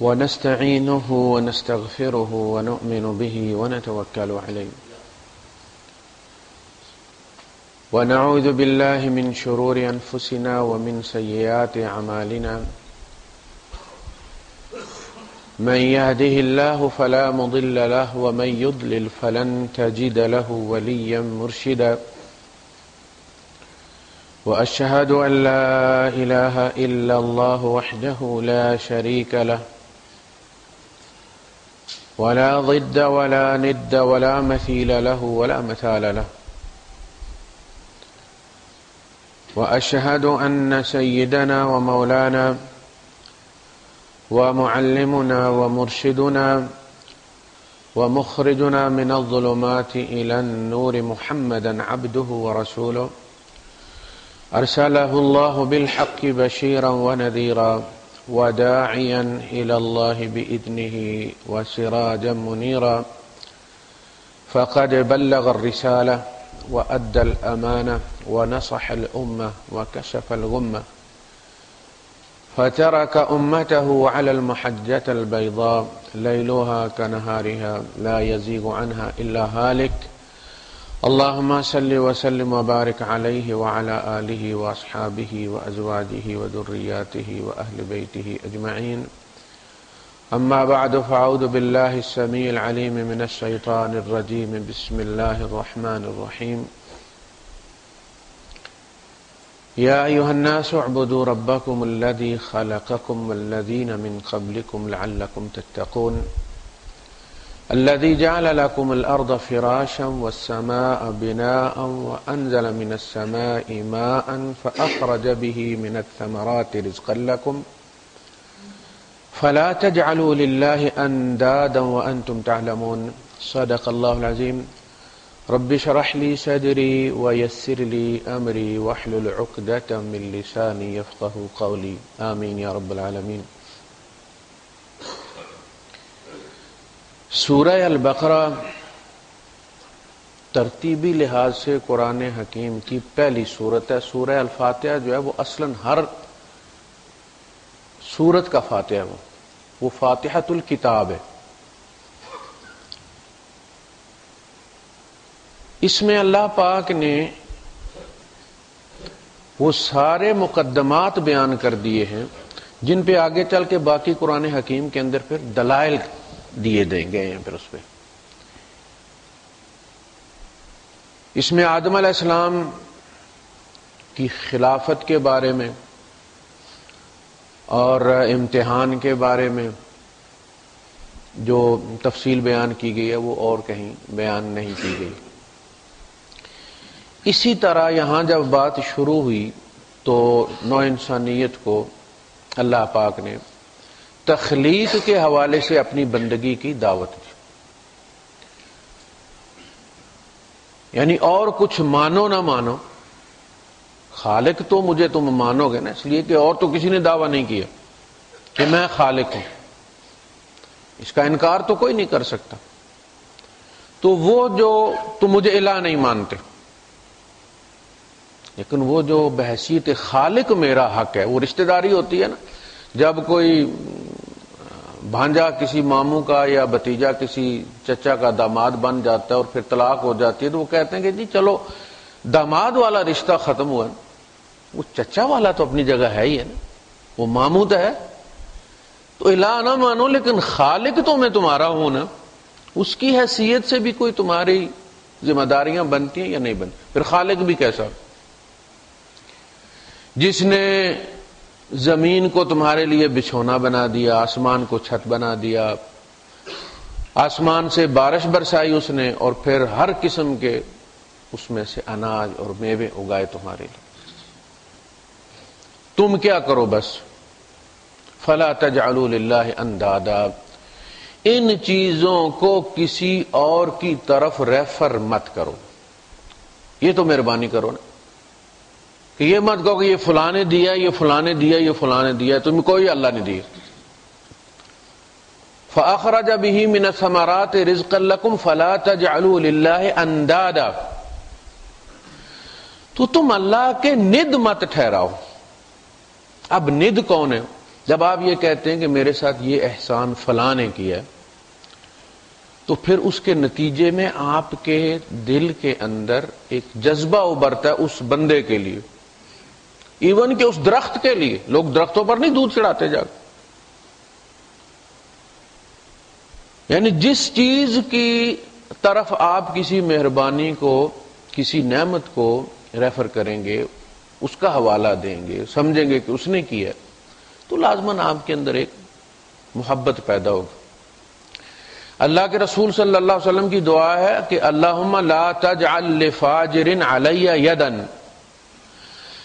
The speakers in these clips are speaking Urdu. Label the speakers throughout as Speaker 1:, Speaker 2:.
Speaker 1: ونستعينه ونستغفره ونؤمن به ونتوكل عليه ونعوذ بالله من شرور أنفسنا ومن سيئات أعمالنا من يهده الله فلا مضل له ومن يضلل فلن تجد له وليا مرشدا وأشهد أن لا إله إلا الله وحده لا شريك له ولا ضد ولا ند ولا مثيل له ولا مثال له وأشهد أن سيدنا ومولانا ومعلمنا ومرشدنا ومخرجنا من الظلمات إلى النور محمدا عبده ورسوله أرسله الله بالحق بشيرا ونذيرا وداعيا إلى الله بإذنه وسراجا منيرا فقد بلغ الرسالة وأدى الأمانة ونصح الأمة وكشف الغمة فترك أمته على المحجة البيضاء ليلها كنهارها لا يزيغ عنها إلا هالك اللهم صل وسلم وبارك عليه وعلى آله وأصحابه وأزواجه وذرياته وأهل بيته أجمعين أما بعد فأعوذ بالله السميع العليم من الشيطان الرجيم بسم الله الرحمن الرحيم يا أيها الناس اعبدوا ربكم الذي خلقكم والذين من قبلكم لعلكم تتقون الذي جعل لكم الأرض فراشا والسماء بناء وأنزل من السماء ماء فأخرج به من الثمرات رزقا لكم فلا تجعلوا لله أندادا وأنتم تعلمون صدق الله العظيم رب اشرح لي صدري ويسر لي أمري واحلل عقدة من لساني يفقهوا قولي آمين يا رب العالمين۔ سورہ البقرہ ترتیبی لحاظ سے قرآن حکیم کی پہلی سورت ہے۔ سورہ الفاتحہ جو ہے وہ اصلاً ہر سورت کا فاتحہ ہے، وہ فاتحۃ الکتاب ہے۔ اس میں اللہ پاک نے وہ سارے مقدمات بیان کر دیے ہیں جن پہ آگے چل کے باقی قرآن حکیم کے اندر پھر دلائل دیے گئے ہیں۔ پھر اس پہ اس میں آدم علیہ السلام کی خلافت کے بارے میں اور امتحان کے بارے میں جو تفصیل بیان کی گئی ہے وہ اور کہیں بیان نہیں کی گئی۔ اسی طرح یہاں جب بات شروع ہوئی تو نو انسانیت کو اللہ پاک نے تخلیق کے حوالے سے اپنی بندگی کی دعوت دی، یعنی اور کچھ مانو نہ مانو، خالق تو مجھے تم مانو گے نا، اس لیے کہ اور تو کسی نے دعویٰ نہیں کیا کہ میں خالق ہوں، اس کا انکار تو کوئی نہیں کر سکتا۔ تو وہ جو تم مجھے الہ نہیں مانتے، لیکن وہ جو بحیثیت خالق میرا حق ہے، وہ رشتہ داری ہوتی ہے نا، جب کوئی بھانجا کسی ماموں کا یا بھتیجا کسی چچا کا داماد بن جاتا ہے اور پھر طلاق ہو جاتی ہے تو وہ کہتے ہیں کہ جی چلو داماد والا رشتہ ختم ہوا، وہ چچا والا تو اپنی جگہ ہے ہی ہے نا، وہ ماموں تو ہے، تو الہ نہ مانو لیکن خالق تو میں تمہارا ہوں نا، اس کی حیثیت سے بھی کوئی تمہاری ذمہ داریاں بنتی ہیں یا نہیں بنتی۔ پھر خالق بھی کیسا؟ جس نے زمین کو تمہارے لیے بچھونا بنا دیا، آسمان کو چھت بنا دیا، آسمان سے بارش برسائی اس نے، اور پھر ہر قسم کے اس میں سے اناج اور میوے اگائے تمہارے لیے، تم کیا کرو بس فلا تجعلوا للہ اندادا، ان چیزوں کو کسی اور کی طرف ریفر مت کرو، یہ تو مہربانی کرو نا، کہ یہ مت کہو کہ یہ فلاں نے دیا، یہ فلاں نے دیا، یہ فلاں نے دیا، تمہیں کوئی اللہ نے دیا۔ فَأَخْرَجَ بِهِ مِنَ الثَّمَرَاتِ رِزْقًا لَكُمْ فَلَا تَجْعَلُوا لِلَّهِ أَنْدَادًا، تو تم اللہ کے ند مت ٹھہراؤ، اب ند کون ہے؟ جب آپ یہ کہتے ہیں کہ میرے ساتھ یہ احسان فلاں نے کیا تو پھر اس کے نتیجے میں آپ کے دل کے اندر ایک جذبہ ابھرتا ہے اس بندے کے لیے، ایون کہ اس درخت کے لیے. لوگ درختوں پر نہیں دودھ چڑھاتے جا کے. یعنی جس چیز کی طرف آپ کسی مہربانی کو، کسی نعمت کو ریفر کریں گے، اس کا حوالہ دیں گے، سمجھیں گے کہ اس نے کیا، تو لازماً آپ کے اندر ایک محبت پیدا ہوگی. اللہ کے رسول صلی اللہ علیہ وسلم کی دعا ہے کہ اللہم لا تجعل لفاجر علی یدا،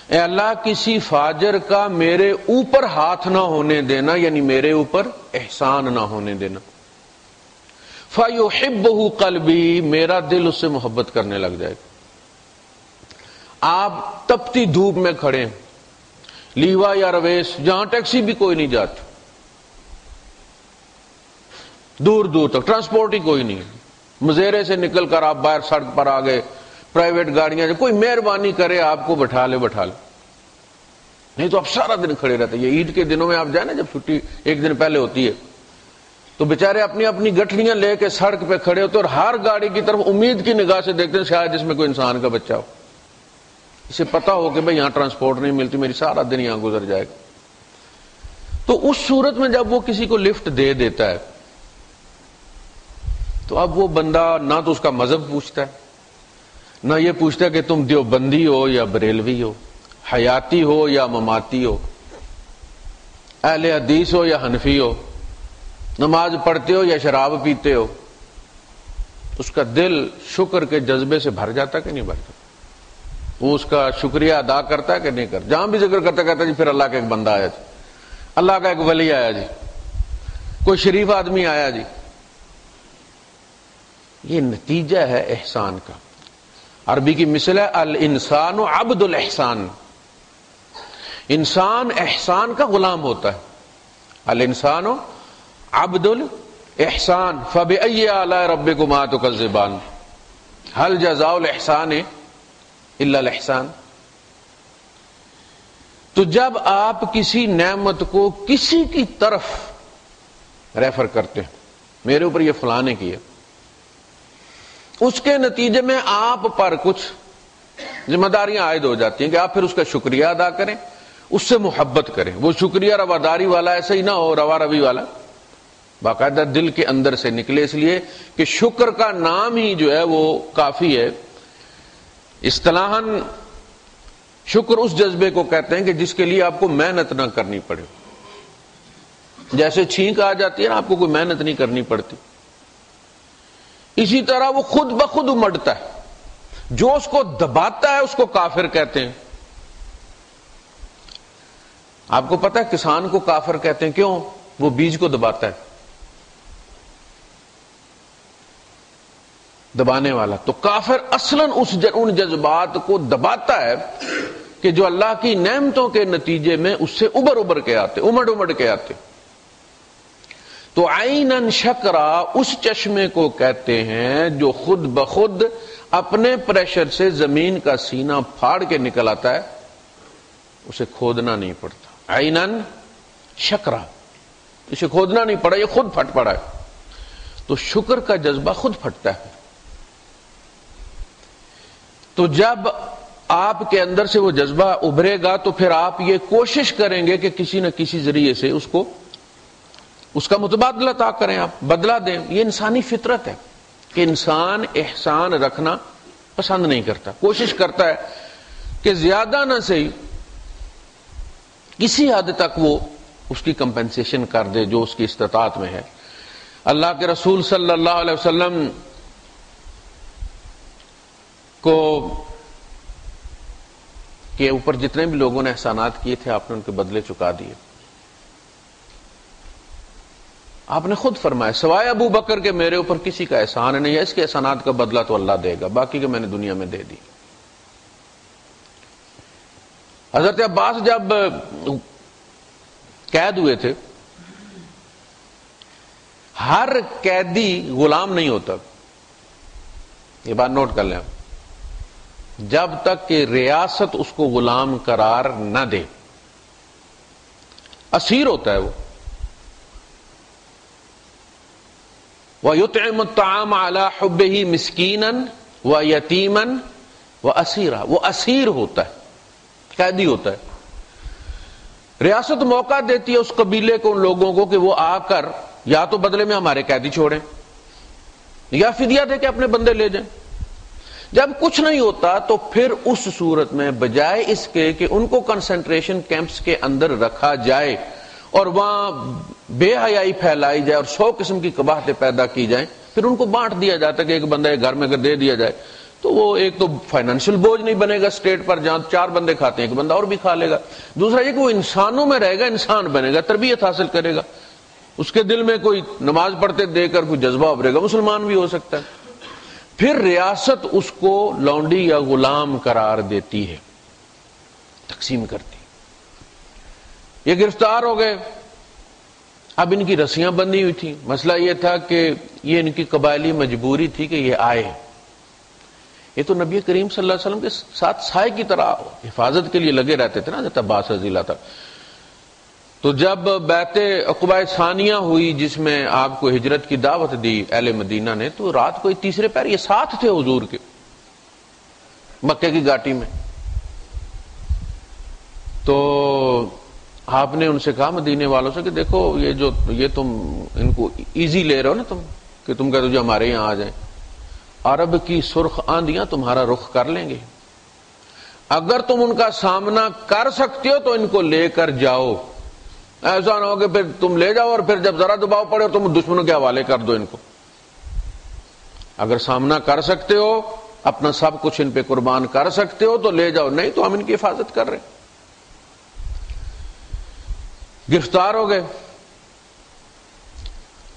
Speaker 1: اے اللہ کسی فاجر کا میرے اوپر ہاتھ نہ ہونے دینا، یعنی میرے اوپر احسان نہ ہونے دینا. فَيُحِبُّهُ قلبی، میرا دل اس سے محبت کرنے لگ جائے گا. آپ تپتی دھوپ میں کھڑے ہیں، لیوا یا رویس، جہاں ٹیکسی بھی کوئی نہیں جاتی، دور دور تک ٹرانسپورٹ ہی کوئی نہیں، مزیرے سے نکل کر آپ باہر سڑک پر آ گئے، پرائیویٹ گاڑیاں، کوئی مہربانی کرے آپ کو بٹھا لے، نہیں تو آپ سارا دن کھڑے رہتے. یہ عید کے دنوں میں آپ جائیں نا، جب چھٹی ایک دن پہلے ہوتی ہے تو بیچارے اپنی اپنی گٹھڑیاں لے کے سڑک پہ کھڑے ہوتے اور ہر گاڑی کی طرف امید کی نگاہ سے دیکھتے ہیں شاید اس میں کوئی انسان کا بچہ ہو. اسے پتا ہو کہ بھئی یہاں ٹرانسپورٹ نہیں ملتی، میری سارا دن یہاں گزر جائے گا. تو اس صورت میں جب وہ کسی کو لفٹ دے دیتا ہے تو اب وہ بندہ نہ تو اس کا مذہب پوچھتا ہے، نہ یہ پوچھتا ہے کہ تم دیوبندی ہو یا بریلوی ہو، حیاتی ہو یا مماتی ہو، اہل حدیث ہو یا حنفی ہو، نماز پڑھتے ہو یا شراب پیتے ہو. اس کا دل شکر کے جذبے سے بھر جاتا کہ نہیں بھرتا؟ وہ اس کا شکریہ ادا کرتا ہے کہ نہیں کرتا؟ جہاں بھی ذکر کرتا کہتا جی پھر اللہ کا ایک بندہ آیا جی، اللہ کا ایک ولی آیا جی، کوئی شریف آدمی آیا جی. یہ نتیجہ ہے احسان کا. عربی کی مثل ہے الانسان عبد الاحسان، انسان احسان کا غلام ہوتا ہے. الانسان عبد الاحسان فبأي آلاء ربكما تكذبان هل جزاء الاحسان الا الاحسان. تو جب آپ کسی نعمت کو کسی کی طرف ریفر کرتے ہیں، میرے اوپر یہ فلاں نے کیا، اس کے نتیجے میں آپ پر کچھ ذمہ داریاں عائد ہو جاتی ہیں کہ آپ پھر اس کا شکریہ ادا کریں، اس سے محبت کریں. وہ شکریہ رواداری والا ایسے ہی نہ ہو، روا روی والا، باقاعدہ دل کے اندر سے نکلے، اس لیے کہ شکر کا نام ہی جو ہے وہ کافی ہے. اصطلاحاً شکر اس جذبے کو کہتے ہیں کہ جس کے لیے آپ کو محنت نہ کرنی پڑے. جیسے چھینک آ جاتی ہے نا، آپ کو کوئی محنت نہیں کرنی پڑتی، اسی طرح وہ خود بخود امڑتا ہے. جو اس کو دباتا ہے اس کو کافر کہتے ہیں. آپ کو پتا ہے کسان کو کافر کہتے ہیں کیوں؟ وہ بیج کو دباتا ہے، دبانے والا. تو کافر اصلاً ان جذبات کو دباتا ہے کہ جو اللہ کی نعمتوں کے نتیجے میں اس سے ابھر کے آتے، امڑ کے آتے. تو عیناً شکرا اس چشمے کو کہتے ہیں جو خود بخود اپنے پریشر سے زمین کا سینہ پھاڑ کے نکل آتا ہے، اسے کھودنا نہیں پڑتا. عیناً شکرا، اسے کھودنا نہیں پڑا، یہ خود پھٹ پڑا ہے. تو شکر کا جذبہ خود پھٹتا ہے. تو جب آپ کے اندر سے وہ جذبہ ابھرے گا تو پھر آپ یہ کوشش کریں گے کہ کسی نہ کسی ذریعے سے اس کا متبادلہ طا کریں، آپ بدلہ دیں. یہ انسانی فطرت ہے کہ انسان احسان رکھنا پسند نہیں کرتا، کوشش کرتا ہے کہ زیادہ نہ صحیح کسی حد تک وہ اس کی کمپنسیشن کر دے جو اس کی استطاعت میں ہے. اللہ کے رسول صلی اللہ علیہ وسلم کو کے اوپر جتنے بھی لوگوں نے احسانات کیے تھے آپ نے ان کے بدلے چکا دیے. آپ نے خود فرمایا سوائے ابو بکر کے میرے اوپر کسی کا احسان نہیں ہے، اس کے احسانات کا بدلہ تو اللہ دے گا، باقی کے میں نے دنیا میں دے دی. حضرت عباس جب قید ہوئے تھے، ہر قیدی غلام نہیں ہوتا، یہ بات نوٹ کر لیں آپ. جب تک کہ ریاست اس کو غلام قرار نہ دے، اسیر ہوتا ہے وہ. وَيُطْعِمُ الطَّعَامَ عَلَى حُبِّهِ مِسْكِينًا وَيَتِيمًا وَأَسِيرًا. وہ اسیر ہوتا ہے, قیدی ہوتا ہے. ریاست موقع دیتی ہے اس قبیلے کو, ان لوگوں کو, کہ وہ آ کر یا تو بدلے میں ہمارے قیدی چھوڑیں یا فدیہ دے کے اپنے بندے لے جائیں. جب کچھ نہیں ہوتا تو پھر اس صورت میں بجائے اس کے کہ ان کو کنسنٹریشن کیمپس کے اندر رکھا جائے اور وہاں بے حیائی پھیلائی جائے اور 100 قسم کی قباحتیں پیدا کی جائیں, پھر ان کو بانٹ دیا جاتا ہے کہ ایک بندہ ایک گھر میں اگر دے دیا جائے تو وہ ایک تو فائنینشیل بوجھ نہیں بنے گا اسٹیٹ پر, جہاں 4 بندے کھاتے ہیں ایک بندہ اور بھی کھا لے گا. دوسرا یہ کہ وہ انسانوں میں رہے گا, انسان بنے گا, تربیت حاصل کرے گا, اس کے دل میں کوئی نماز پڑھتے دیکھ کر کوئی جذبہ ابھرے گا, مسلمان بھی ہو سکتا ہے. پھر ریاست اس کو لونڈی یا غلام قرار دیتی ہے, تقسیم کرتی. یہ گرفتار ہو گئے, اب ان کی رسیاں بندھی ہوئی تھیں. مسئلہ یہ تھا کہ یہ ان کی قبائلی مجبوری تھی کہ یہ آئے. یہ تو نبی کریم صلی اللہ علیہ وسلم کے ساتھ سائے کی طرح حفاظت کے لیے لگے رہتے تھے نا, حضرت عباس رضی اللہ تعالی. تو جب بیعت عقبہ ثانیہ ہوئی جس میں آپ کو ہجرت کی دعوت دی اہل مدینہ نے, تو رات کو تیسرے پہر یہ ساتھ تھے حضور کے مکے کی گھاٹی میں. تو آپ نے ان سے کہا مدینے والوں سے کہ دیکھو یہ تم ان کو ایزی لے رہے ہو نا تم, کہ تم کہتے ہو جو ہمارے یہاں آ جائیں. عرب کی سرخ آندیاں تمہارا رخ کر لیں گے, اگر تم ان کا سامنا کر سکتے ہو تو ان کو لے کر جاؤ, ایسا نہ ہو کہ پھر تم لے جاؤ اور پھر جب ذرا دباؤ پڑے تم دشمنوں کے حوالے کر دو ان کو. اگر سامنا کر سکتے ہو, اپنا سب کچھ ان پہ قربان کر سکتے ہو تو لے جاؤ, نہیں تو ہم ان کی حفاظت کر رہے ہیں. گرفتار ہو گئے,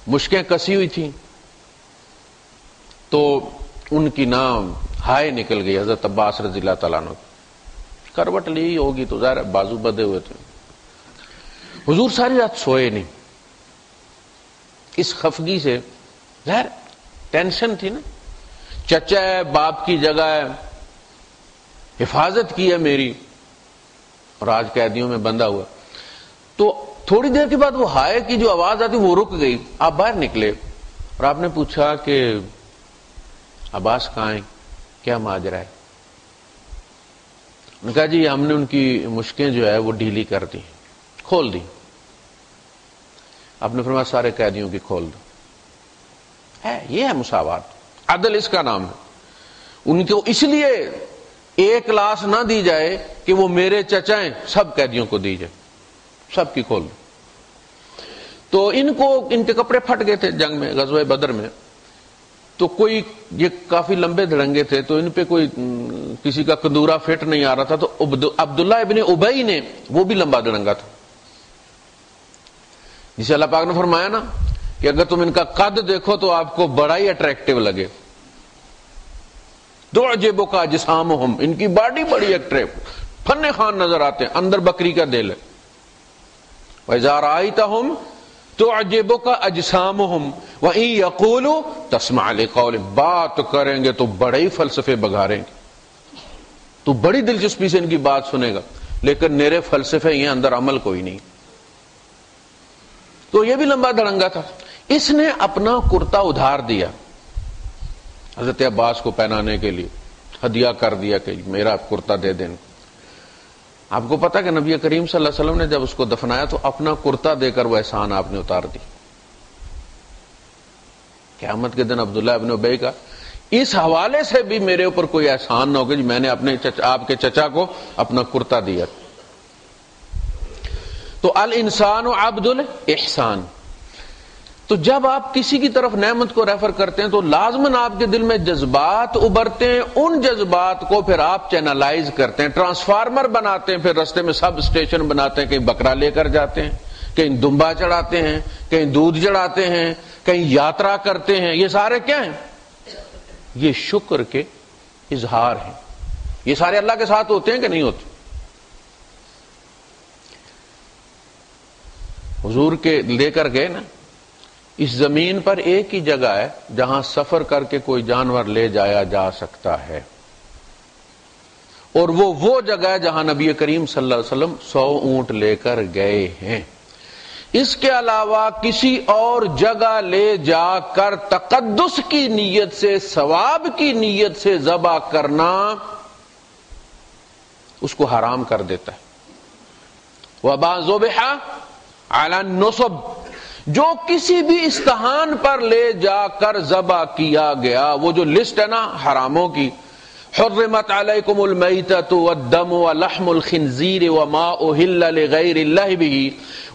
Speaker 1: مشکیں کسی ہوئی تھیں, تو ان کی نام ہائے نکل گئی. حضرت عباس رضی اللہ تعالیٰ عنہ کروٹ لی ہوگی تو ظاہر بازو بدے ہوئے تھے. حضور ساری رات سوئے نہیں اس خفگی سے, ظاہر ٹینشن تھی نا, چچا ہے, باپ کی جگہ ہے, حفاظت کی ہے میری, اور آج قیدیوں میں بندہ ہوا. تو تھوڑی دیر کے بعد وہ ہائے کی جو آواز آتی وہ رک گئی. آپ باہر نکلے اور آپ نے پوچھا کہ عباس کہاں ہیں, کیا ماجرا ہے؟ انہوں نے کہا جی ہم نے ان کی مشکیں جو ہے وہ ڈھیلی کر دی, کھول دی. آپ نے فرمایا سارے قیدیوں کی کھول دو. یہ ہے مساوات, عدل اس کا نام ہے. ان کو اس لیے ایک لاش نہ دی جائے کہ وہ میرے چچا ہیں, سب قیدیوں کو دی جائے, سب کی کھول دو. تو ان کو ان کے کپڑے پھٹ گئے تھے جنگ میں, غزوہ بدر میں. تو کوئی یہ کافی لمبے دھڑنگے تھے, تو ان پہ کوئی کسی کا کندورا فٹ نہیں آ رہا تھا. تو عبداللہ ابن ابی نے, وہ بھی لمبا دھڑنگا تھا, جسے اللہ پاک نے فرمایا نا کہ اگر تم ان کا قد دیکھو تو آپ کو بڑا ہی اٹریکٹیو لگے. تعجبک اجسامہم, ان کی باڈی بڑی اٹریکٹیو, فن خان نظر آتے ہیں, اندر بکری کا دل ہے. وَإِذَا رَأَيْتَهُمْ تُعْجِبُكَ أَجْسَامُهُمْ وَإِن يَقُولُوا تَسْمَعْ لِقَوْلِهِمْ, بات کریں گے تو بڑے ہی فلسفے بگاریں گے, تو بڑی دلچسپی سے ان کی بات سنے گا, لیکن میرے فلسفے یہ اندر عمل کوئی نہیں. تو یہ بھی لمبا دھڑنگا تھا. اس نے اپنا کرتا ادھار دیا حضرت عباس کو پہنانے کے لیے, ہدیہ کر دیا کہ میرا کرتا دے دیں. آپ کو پتا کہ نبی کریم صلی اللہ علیہ وسلم نے جب اس کو دفنایا تو اپنا کرتا دے کر وہ احسان آپ نے اتار دی. قیامت کے دن عبداللہ ابن ابی کا اس حوالے سے بھی میرے اوپر کوئی احسان نہ ہوگا جی میں نے اپنے آپ کے چچا کو اپنا کرتا دیا. تو الانسان عبد الاحسان. تو جب آپ کسی کی طرف نعمت کو ریفر کرتے ہیں تو لازماً آپ کے دل میں جذبات ابھرتے ہیں, ان جذبات کو پھر آپ چینلائز کرتے ہیں, ٹرانسفارمر بناتے ہیں, پھر رستے میں سب اسٹیشن بناتے ہیں, کہیں بکرا لے کر جاتے ہیں, کہیں دمبا چڑھاتے ہیں, کہیں دودھ چڑھاتے ہیں, کہیں یاترا کرتے ہیں. یہ سارے کیا ہیں؟ یہ شکر کے اظہار ہیں. یہ سارے اللہ کے ساتھ ہوتے ہیں کہ نہیں ہوتے؟ حضور کے لے کر گئے نا, اس زمین پر ایک ہی جگہ ہے جہاں سفر کر کے کوئی جانور لے جایا جا سکتا ہے, اور وہ جگہ ہے جہاں نبی کریم صلی اللہ علیہ وسلم 100 اونٹ لے کر گئے ہیں. اس کے علاوہ کسی اور جگہ لے جا کر تقدس کی نیت سے، ثواب کی نیت سے ذبح کرنا اس کو حرام کر دیتا ہے۔ وَمَا ذُبِحَ عَلَى النُّصُبِ، جو کسی بھی استحان پر لے جا کر ذبح کیا گیا، وہ جو لسٹ ہے نا حراموں کی، حرمت علیکم المیتۃ والدم ولحم الخنزیر وما اہل لغیر اللہ بہ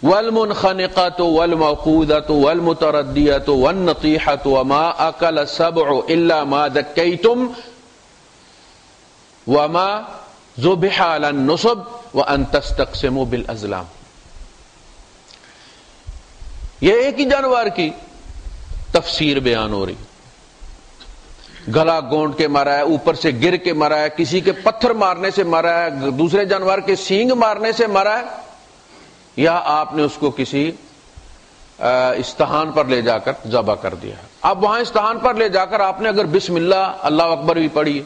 Speaker 1: والمنخنقۃ والموقوذۃ والمتردیۃ والنطیحۃ وما اکل السبع الا ما ذکیتم وما ذبح علی النصب وان تستقسموا بالازلام۔ یہ ایک ہی جانور کی تفسیر بیان ہو رہی، گلا گونڈ کے مرا ہے، اوپر سے گر کے مرا ہے، کسی کے پتھر مارنے سے مرا ہے، دوسرے جانور کے سینگ مارنے سے مرا ہے، یا آپ نے اس کو کسی استحان پر لے جا کر ذبح کر دیا ہے۔ اب وہاں استحان پر لے جا کر آپ نے اگر بسم اللہ اللہ اکبر بھی پڑھی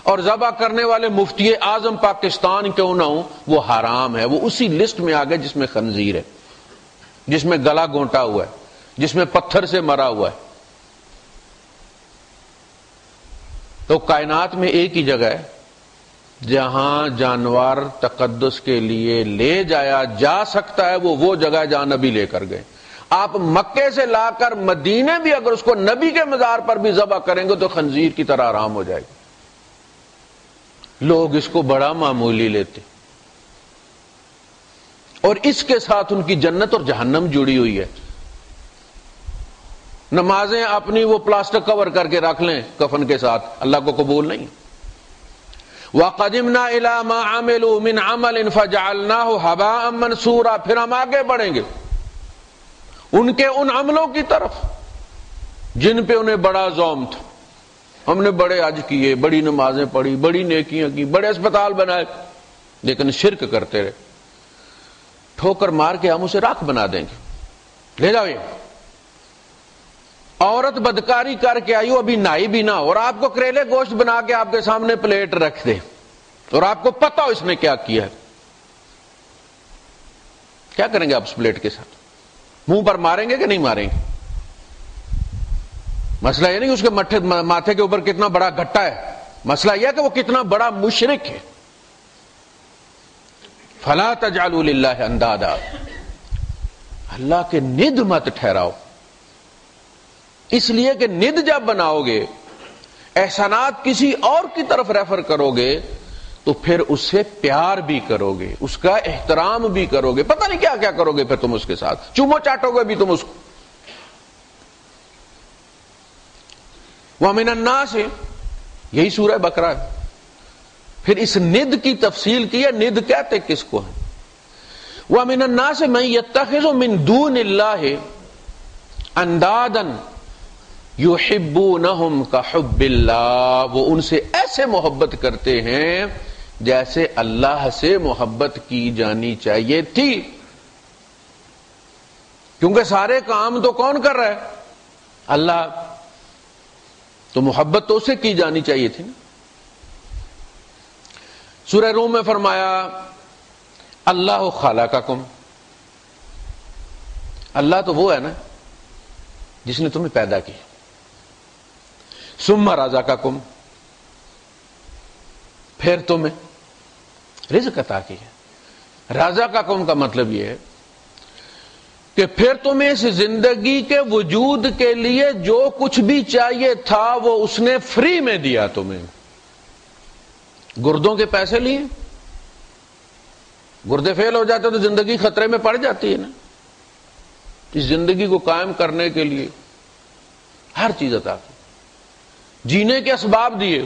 Speaker 1: اور ذبح کرنے والے مفتی اعظم پاکستان کیوں نہ ہوں، وہ حرام ہے، وہ اسی لسٹ میں آ گئے جس میں خنزیر ہے، جس میں گلا گونٹا ہوا ہے، جس میں پتھر سے مرا ہوا ہے۔ تو کائنات میں ایک ہی جگہ ہے جہاں جانور تقدس کے لیے لے جایا جا سکتا ہے، وہ جگہ جہاں نبی لے کر گئے۔ آپ مکے سے لا کر مدینے بھی اگر اس کو نبی کے مزار پر بھی ذبح کریں گے تو خنزیر کی طرح حرام ہو جائے گا۔ لوگ اس کو بڑا معمولی لیتے، اور اس کے ساتھ ان کی جنت اور جہنم جڑی ہوئی ہے۔ نمازیں اپنی وہ پلاسٹک کور کر کے رکھ لیں کفن کے ساتھ، اللہ کو قبول نہیں۔ وَقَدِمْنَا إِلَىٰ مَا عَمِلُوا مِنْ عَمَلٍ فَجَعَلْنَاهُ هَبَاءً مَنْثُورًا، پھر ہم آگے بڑھیں گے ان کے ان عملوں کی طرف جن پہ انہیں بڑا زوم تھا۔ ہم نے بڑے حج کیے، بڑی نمازیں پڑھی، بڑی نیکیاں کی، بڑے اسپتال بنائے، لیکن شرک کرتے رہے۔ ٹھوکر مار کے ہم اسے راکھ بنا دیں گے، لے جاؤ۔ یہ عورت بدکاری کر کے آئی ہو، ابھی نائی بھی نہ ہو، اور آپ کو کریلے گوشت بنا کے آپ کے سامنے پلیٹ رکھ دے، اور آپ کو پتا ہو اس نے کیا کیا ہے، کیا کریں گے آپ اس پلیٹ کے ساتھ؟ منہ پر ماریں گے کہ نہیں ماریں گے؟ مسئلہ یہ نہیں اس کے ماتھے کے اوپر کتنا بڑا گھٹا ہے، مسئلہ یہ کہ وہ کتنا بڑا مشرک ہے۔ فلا تجعلوا للہ اندادا، اللہ کے ند مت ٹھہراؤ، اس لیے کہ ند جب بناؤ گے، احسانات کسی اور کی طرف ریفر کرو گے تو پھر اس سے پیار بھی کرو گے، اس کا احترام بھی کرو گے، پتہ نہیں کیا کیا کرو گے، پھر تم اس کے ساتھ چومو چاٹو گے بھی تم اس کو۔ وَمِنَ النَّاسِ، یہی سورہ بقرہ ہے۔ پھر اس ند کی تفصیل کی ہے، ند کہتے کس کو ہے؟ وَمِنَ النَّاسِ مَن يَتَّخِذُ مِن دُونِ اللَّهِ أَندَادًا يُحِبُّونَهُمْ كَحُبِّ اللَّهِ، وہ ان سے ایسے محبت کرتے ہیں جیسے اللہ سے محبت کی جانی چاہیے تھی، کیونکہ سارے کام تو کون کر رہا ہے؟ اللہ، تو محبت تو اسے کی جانی چاہیے تھی نا۔ سورہ روم میں فرمایا اللہ خلقکم، اللہ تو وہ ہے نا جس نے تمہیں پیدا کیا، ثم رزقکم، پھر تمہیں رزق عطا کیا۔ رزقکم کا مطلب یہ ہے کہ پھر تمہیں اس زندگی کے وجود کے لیے جو کچھ بھی چاہیے تھا وہ اس نے فری میں دیا تمہیں۔ گردوں کے پیسے لیے، گردے فیل ہو جاتے تو زندگی خطرے میں پڑ جاتی ہے نا۔ اس زندگی کو قائم کرنے کے لیے ہر چیز عطا کی، جینے کے اسباب دیے،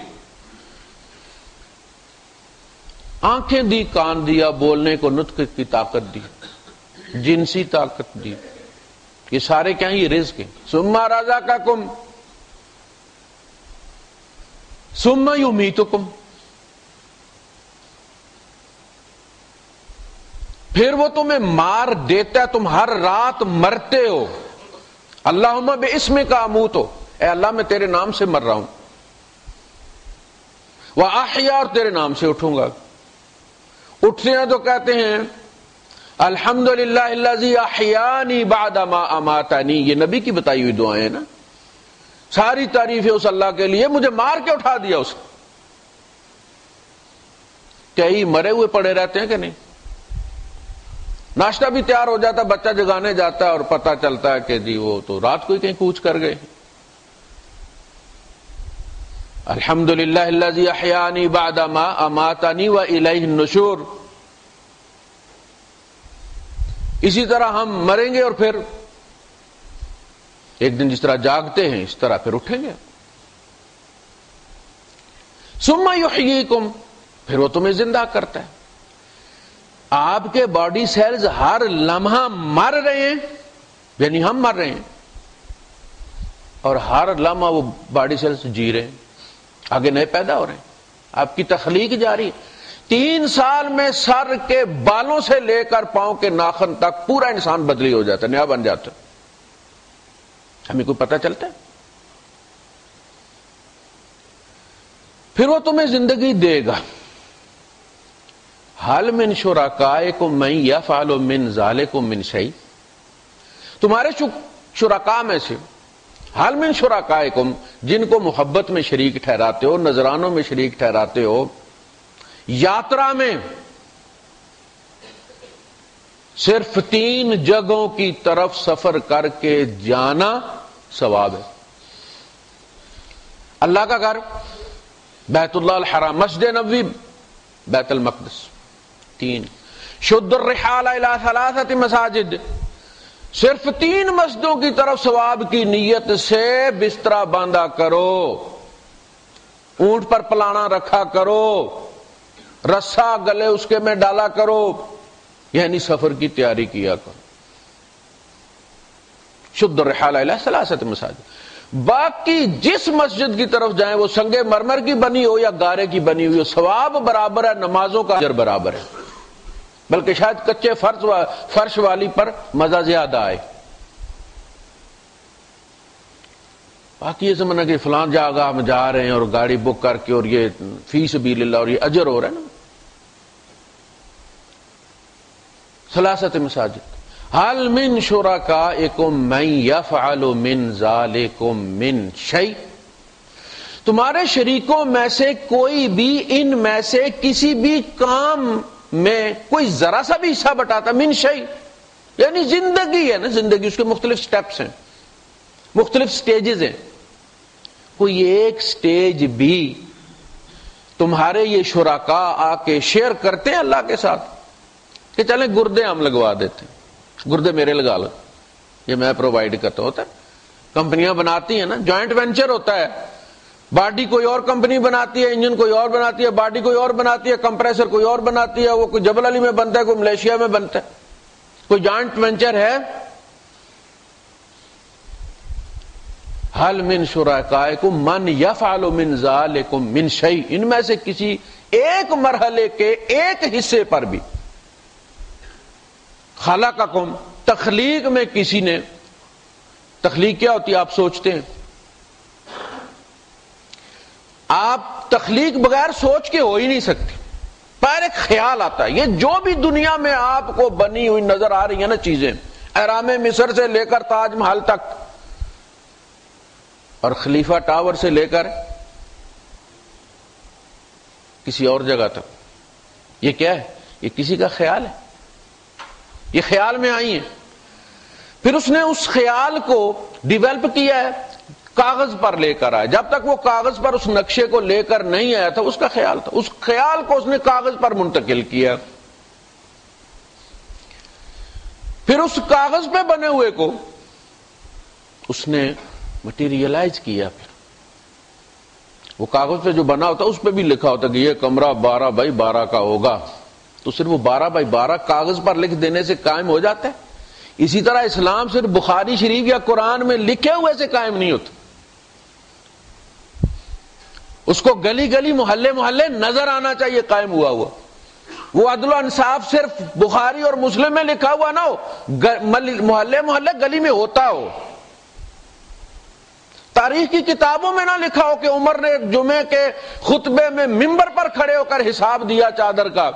Speaker 1: آنکھیں دی، کان دیا، بولنے کو نطق کی طاقت دی، جنسی طاقت دی، یہ سارے کیا ہیں؟ یہ رزق ہیں۔ ثم رزقکم ثم یمیتکم، پھر وہ تمہیں مار دیتا ہے، تم ہر رات مرتے ہو۔ اللہم باسمک اموت، اے اللہ میں تیرے نام سے مر رہا ہوں، وَأَحْيَا، اور تیرے نام سے اٹھوں گا۔ اٹھتے ہیں تو کہتے ہیں الحمدللہ الذی احیانی بعد ما اماتنی، یہ نبی کی بتائی ہوئی دعائیں ہیں نا. ساری تعریف ہے اس اللہ کے لیے، مجھے مار کے اٹھا دیا اس نے. کئی مرے ہوئے پڑے رہتے ہیں کہ نہیں؟ ناشتہ بھی تیار ہو جاتا، بچہ جگانے جاتا ہے اور پتہ چلتا ہے کہ جی وہ تو رات کو ہی کہیں کوچ کر گئے. الحمدللہ الذی احیانی بعد ما اماتنی والیہ النشور. اسی طرح ہم مریں گے اور پھر ایک دن جس طرح جاگتے ہیں اس طرح پھر اٹھیں گے. ثم یحییکم، پھر وہ تمہیں زندہ کرتا ہے. آپ کے باڈی سیلز ہر لمحہ مر رہے ہیں، یعنی ہم مر رہے ہیں، اور ہر لمحہ وہ باڈی سیلز جی رہے ہیں، آگے نئے پیدا ہو رہے ہیں. آپ کی تخلیق جاری ہے. 3 سال میں سر کے بالوں سے لے کر پاؤں کے ناخن تک پورا انسان بدلی ہو جاتا ہے، نیا بن جاتا ہے. ہمیں کوئی پتہ چلتا ہے؟ پھر وہ تمہیں زندگی دے گا. حل من شرکائکم من یفعل من ذالکم من شیء، تمہارے شرکاء میں سے، حل من شرکائکم، جن کو محبت میں شریک ٹھہراتے ہو، نذرانوں میں شریک ٹھہراتے ہو، یاترا میں صرف 3 جگہوں کی طرف سفر کر کے جانا ثواب ہے. اللہ کا گھر، بیت اللہ الحرام، مسجد نبوی، بیت المقدس. 3 شد الرحال الی 3 مساجد، صرف 3 مسجدوں کی طرف ثواب کی نیت سے بسترا باندھا کرو، اونٹ پر پلانا رکھا کرو، رسا گلے اس کے میں ڈالا کرو، یعنی سفر کی تیاری کیا کرو. شد الرحال الی 3 مساجد. باقی جس مسجد کی طرف جائیں وہ سنگ مرمر کی بنی ہو یا گارے کی بنی ہوئی ہو، ثواب برابر ہے، نمازوں کا اجر برابر ہے، بلکہ شاید کچے فرش والی پر مزہ زیادہ آئے. باقی یہ سمجھنا کہ فلاں جگہ ہم جا رہے ہیں اور گاڑی بک کر کے اور یہ فی سبیل اللہ اور یہ اجر ہو رہا ہے نا. 3 مساجد. حل من شرکائکم من یفعل من ذالکم من شیء، تمہارے شریکوں میں سے کوئی بھی ان میں سے کسی بھی کام میں کوئی ذرا سا بھی حصہ بٹاتا. من شیء یعنی زندگی ہے نا، زندگی اس کے مختلف سٹیپس ہیں، مختلف سٹیجز ہیں. کوئی ایک سٹیج بھی تمہارے یہ شرکاء آ کے شیئر کرتے ہیں اللہ کے ساتھ کہ چلیں گردے ہم لگوا دیتے ہیں، گردے میرے لگا لو، یہ میں پرووائڈ کرتا ہوتا ہے. کمپنیاں بناتی ہیں نا، جوائنٹ وینچر ہوتا ہے. باڈی کوئی اور کمپنی بناتی ہے، انجن کوئی اور بناتی ہے، باڈی کوئی اور بناتی ہے، کمپریسر کوئی اور بناتی ہے، وہ کوئی جبل علی میں بنتا ہے، کوئی ملیشیا میں بنتا ہے. کوئی جوائنٹ وینچر ہے. حل من شرکائکم من یفعل من ذالکم من شیء، ان میں سے کسی ایک مرحلے کے ایک حصے پر بھی. خلقکم، تخلیق میں کسی نے، تخلیق کیا ہوتی ہے آپ سوچتے ہیں؟ آپ تخلیق بغیر سوچ کے ہو ہی نہیں سکتے. پر ایک خیال آتا ہے. یہ جو بھی دنیا میں آپ کو بنی ہوئی نظر آ رہی ہیں نا چیزیں، اہرام مصر سے لے کر تاج محل تک اور خلیفہ ٹاور سے لے کر کسی اور جگہ تک، یہ کیا ہے؟ یہ کسی کا خیال ہے. یہ خیال میں آئی ہیں. پھر اس نے اس خیال کو ڈیولپ کیا ہے، کاغذ پر لے کر آیا. جب تک وہ کاغذ پر اس نقشے کو لے کر نہیں آیا تھا اس کا خیال تھا، اس خیال کو اس نے کاغذ پر منتقل کیا. پھر اس کاغذ پہ بنے ہوئے کو اس نے مٹیریلائز کیا. پھر وہ کاغذ پہ جو بنا ہوتا اس پہ بھی لکھا ہوتا کہ یہ کمرہ 12x12 کا ہوگا، تو صرف وہ 12x12 کاغذ پر لکھ دینے سے قائم ہو جاتا ہے. اسی طرح اسلام صرف بخاری شریف یا قرآن میں لکھے ہوئے سے قائم نہیں ہوتا. اس کو گلی گلی محلے محلے نظر آنا چاہیے قائم ہوا ہوا. وہ عدل و انصاف صرف بخاری اور مسلم میں لکھا ہوا نہ ہو، محلے محلے گلی میں ہوتا ہو. تاریخ کی کتابوں میں نہ لکھا ہو کہ عمر نے جمعے کے خطبے میں منبر پر کھڑے ہو کر حساب دیا چادر کا.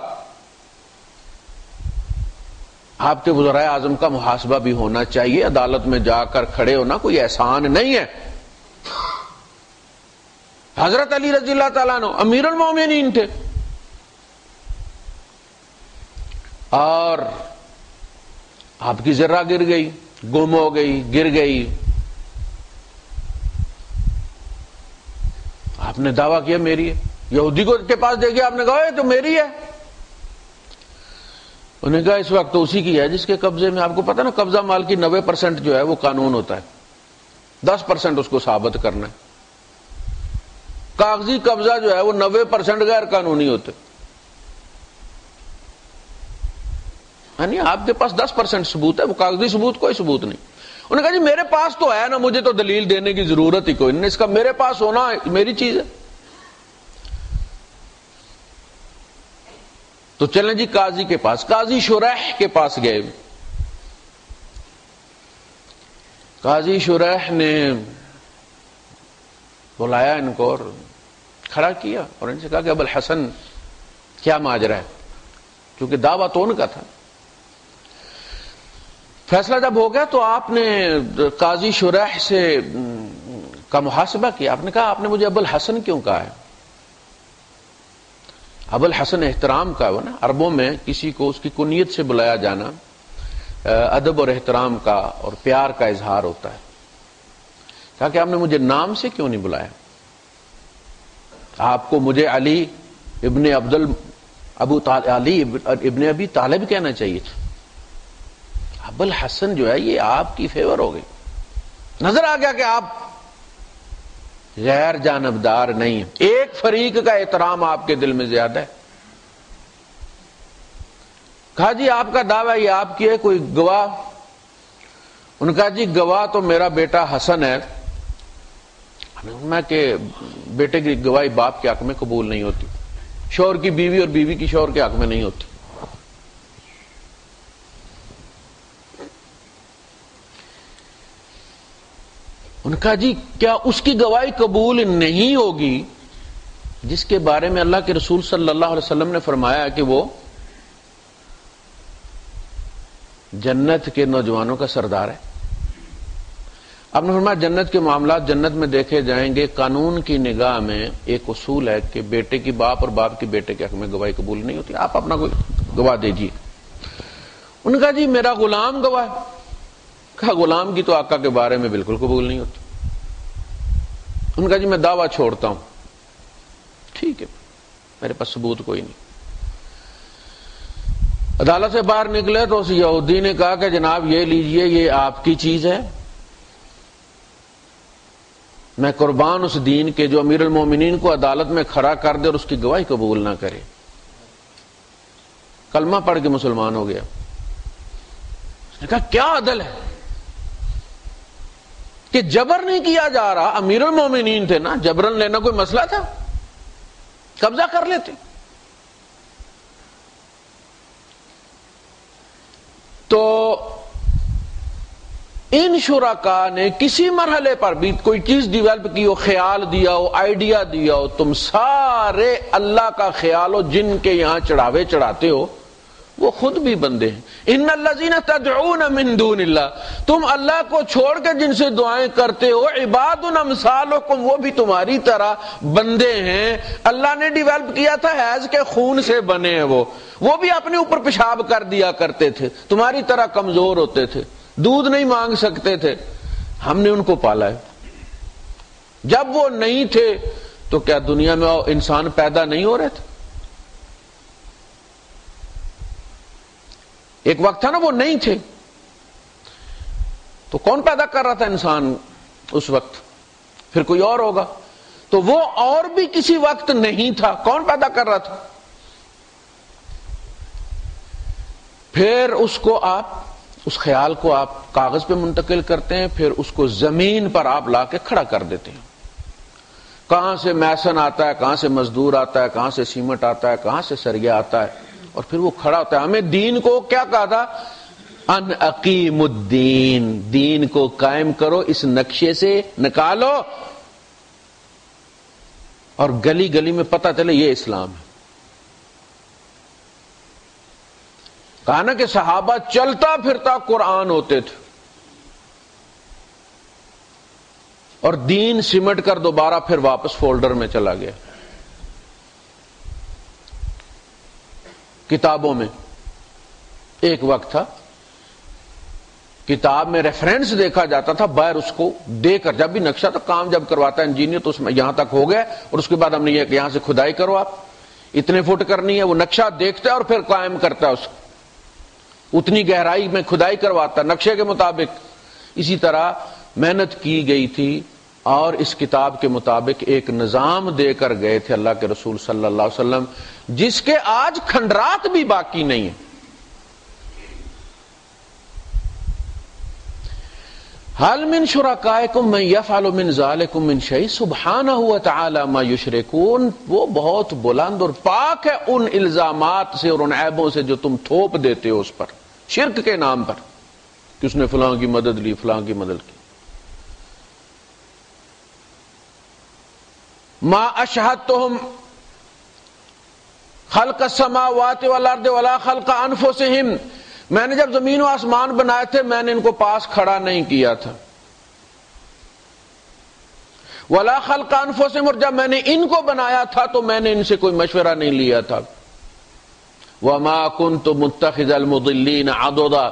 Speaker 1: آپ کے وزرائے اعظم کا محاسبہ بھی ہونا چاہیے، عدالت میں جا کر کھڑے ہونا کوئی احسان نہیں ہے۔ حضرت علی رضی اللہ تعالیٰ عنہ امیر المومنین تھے، اور آپ کی ذرہ گر گئی، گم ہو گئی، گر گئی، آپ نے دعویٰ کیا میری ہے، یہودی کو کے پاس دے گیا، آپ نے کہا یہ تو میری ہے، انہوں نے کہا اس وقت تو اسی کی ہے جس کے قبضے میں۔ آپ کو پتہ نا قبضہ مال کی 90% جو ہے وہ قانون ہوتا ہے، 10% اس کو ثابت کرنا ہے۔ کاغذی قبضہ جو ہے وہ 90% غیر قانونی ہوتے، یعنی آپ کے پاس 10% ثبوت ہے، وہ کاغذی ثبوت کوئی ثبوت نہیں۔ انہوں نے کہا جی میرے پاس تو ہے نا، مجھے تو دلیل دینے کی ضرورت ہی کوئی نہیں، اس کا میرے پاس ہونا میری چیز ہے۔ تو چلیں جی قاضی کے پاس، قاضی شریح کے پاس گئے۔ قاضی شریح نے بلایا ان کو اور کھڑا کیا اور ان سے کہا کہ ابو الحسن کیا ماجرا ہے، کیونکہ دعویٰ تو ان کا تھا۔ فیصلہ جب ہو گیا تو آپ نے قاضی شریح سے کا محاسبہ کیا، آپ نے کہا آپ نے مجھے ابو الحسن کیوں کہا ہے؟ ابو الحسن احترام کا ہے نا، عربوں میں کسی کو اس کی کنیت سے بلایا جانا ادب اور احترام کا اور پیار کا اظہار ہوتا ہے۔ کہا کہ آپ نے مجھے نام سے کیوں نہیں بلایا؟ آپ کو مجھے علی ابن علی ابن ابی طالب کہنا چاہیے تھا۔ ابو الحسن جو ہے یہ آپ کی فیور ہو گئی، نظر آ گیا کہ آپ غیر جانبدار نہیں ہیں، ایک فریق کا احترام آپ کے دل میں زیادہ ہے۔ کہا جی آپ کا دعویٰ یہ آپ کی ہے، کوئی گواہ؟ ان کا جی گواہ تو میرا بیٹا حسن ہے۔ میں کہ بیٹے کی گواہی باپ کے حق میں قبول نہیں ہوتی، شوہر کی بیوی اور بیوی کی شوہر کے حق میں نہیں ہوتی۔ ان کا جی کیا اس کی گواہی قبول نہیں ہوگی جس کے بارے میں اللہ کے رسول صلی اللہ علیہ وسلم نے فرمایا کہ وہ جنت کے نوجوانوں کا سردار ہے؟ آپ نے فرمایا جنت کے معاملات جنت میں دیکھے جائیں گے، قانون کی نگاہ میں ایک اصول ہے کہ بیٹے کی باپ اور باپ کی بیٹے کے حق میں گواہی قبول نہیں ہوتی، آپ اپنا کوئی گواہ دیجیے۔ ان کا جی میرا غلام گواہ ہے۔ کہا غلام کی تو آقا کے بارے میں بالکل قبول نہیں ہوتی۔ ان کا جی میں دعویٰ چھوڑتا ہوں۔ ٹھیک ہے، میرے پاس ثبوت کوئی نہیں۔ عدالت سے باہر نکلے تو اس یہودی نے کہا کہ جناب یہ لیجئے، یہ آپ کی چیز ہے، میں قربان اس دین کے جو امیر المومنین کو عدالت میں کھڑا کر دے اور اس کی گواہی قبول نہ کرے۔ کلمہ پڑھ کے مسلمان ہو گیا۔ اس نے کہا کیا عدل ہے کہ جبر نہیں کیا جا رہا، امیر المومنین تھے نا، جبرن لینا کوئی مسئلہ تھا؟ قبضہ کر لیتے۔ تو ان شرکاء نے کسی مرحلے پر بھی کوئی چیز ڈیولپ کی ہو، خیال دیا ہو، آئیڈیا دیا ہو، تم سارے اللہ کا خیال ہو جن کے یہاں چڑھاوے چڑھاتے ہو وہ خود بھی بندے ہیں۔ ان الذین تدعون من دون اللہ، تم اللہ کو چھوڑ کے جن سے دعائیں کرتے ہو، عباد امثالکم، وہ بھی تمہاری طرح بندے ہیں۔ اللہ نے ڈیولپ کیا تھا حیض کے خون سے بنے ہیں، وہ بھی اپنے اوپر پیشاب کر دیا کرتے تھے، تمہاری طرح کمزور ہوتے تھے، دودھ نہیں مانگ سکتے تھے، ہم نے ان کو پالا ہے۔ جب وہ نہیں تھے تو کیا دنیا میں انسان پیدا نہیں ہو رہے تھے؟ ایک وقت تھا نا وہ نہیں تھے، تو کون پیدا کر رہا تھا انسان اس وقت؟ پھر کوئی اور ہوگا۔ تو وہ اور بھی کسی وقت نہیں تھا، کون پیدا کر رہا تھا؟ پھر اس کو آپ اس خیال کو آپ کاغذ پہ منتقل کرتے ہیں، پھر اس کو زمین پر آپ لا کے کھڑا کر دیتے ہیں۔ کہاں سے میسن آتا ہے، کہاں سے مزدور آتا ہے، کہاں سے سیمنٹ آتا ہے، کہاں سے سریا آتا ہے، اور پھر وہ کھڑا ہوتا ہے۔ ہمیں دین کو کیا کہا تھا؟ ان اقیم الدین، دین کو قائم کرو، اس نقشے سے نکالو اور گلی گلی میں پتہ چلے یہ اسلام ہے۔ کہا نا کہ صحابہ چلتا پھرتا قرآن ہوتے تھے، اور دین سمٹ کر دوبارہ پھر واپس فولڈر میں چلا گیا، کتابوں میں۔ ایک وقت تھا کتاب میں ریفرنس دیکھا جاتا تھا، باہر اس کو دے کر، جب بھی نقشہ تو کام جب کرواتا ہے انجینئر تو اس میں یہاں تک ہو گیا، اور اس کے بعد ہم نے یہ کہ یہاں سے کھدائی کرو، آپ اتنے فٹ کرنی ہے، وہ نقشہ دیکھتا ہے اور پھر قائم کرتا ہے اس کو، اتنی گہرائی میں کھدائی کرواتا ہے نقشے کے مطابق۔ اسی طرح محنت کی گئی تھی اور اس کتاب کے مطابق ایک نظام دے کر گئے تھے اللہ کے رسول صلی اللہ علیہ وسلم، جس کے آج کھنڈرات بھی باقی نہیں ہیں۔ حل من شرکائکم من یفعل من ذالکم من شیء سبحانہ وتعالی ما یشرکون، وہ بہت بلند اور پاک ہے ان الزامات سے اور ان عیبوں سے جو تم تھوپ دیتے ہو اس پر، شرک کے نام پر، کہ اس نے فلاں کی مدد لی، فلاں کی مدد کی۔ ما اشہدتہم خلق السماوات والارض ولا خلق انفسہم، میں نے جب زمین و آسمان بنائے تھے میں نے ان کو پاس کھڑا نہیں کیا تھا، ولا خلق انفسہم، اور جب میں نے ان کو بنایا تھا تو میں نے ان سے کوئی مشورہ نہیں لیا تھا، وما كنت متخذ المضلین عضدا،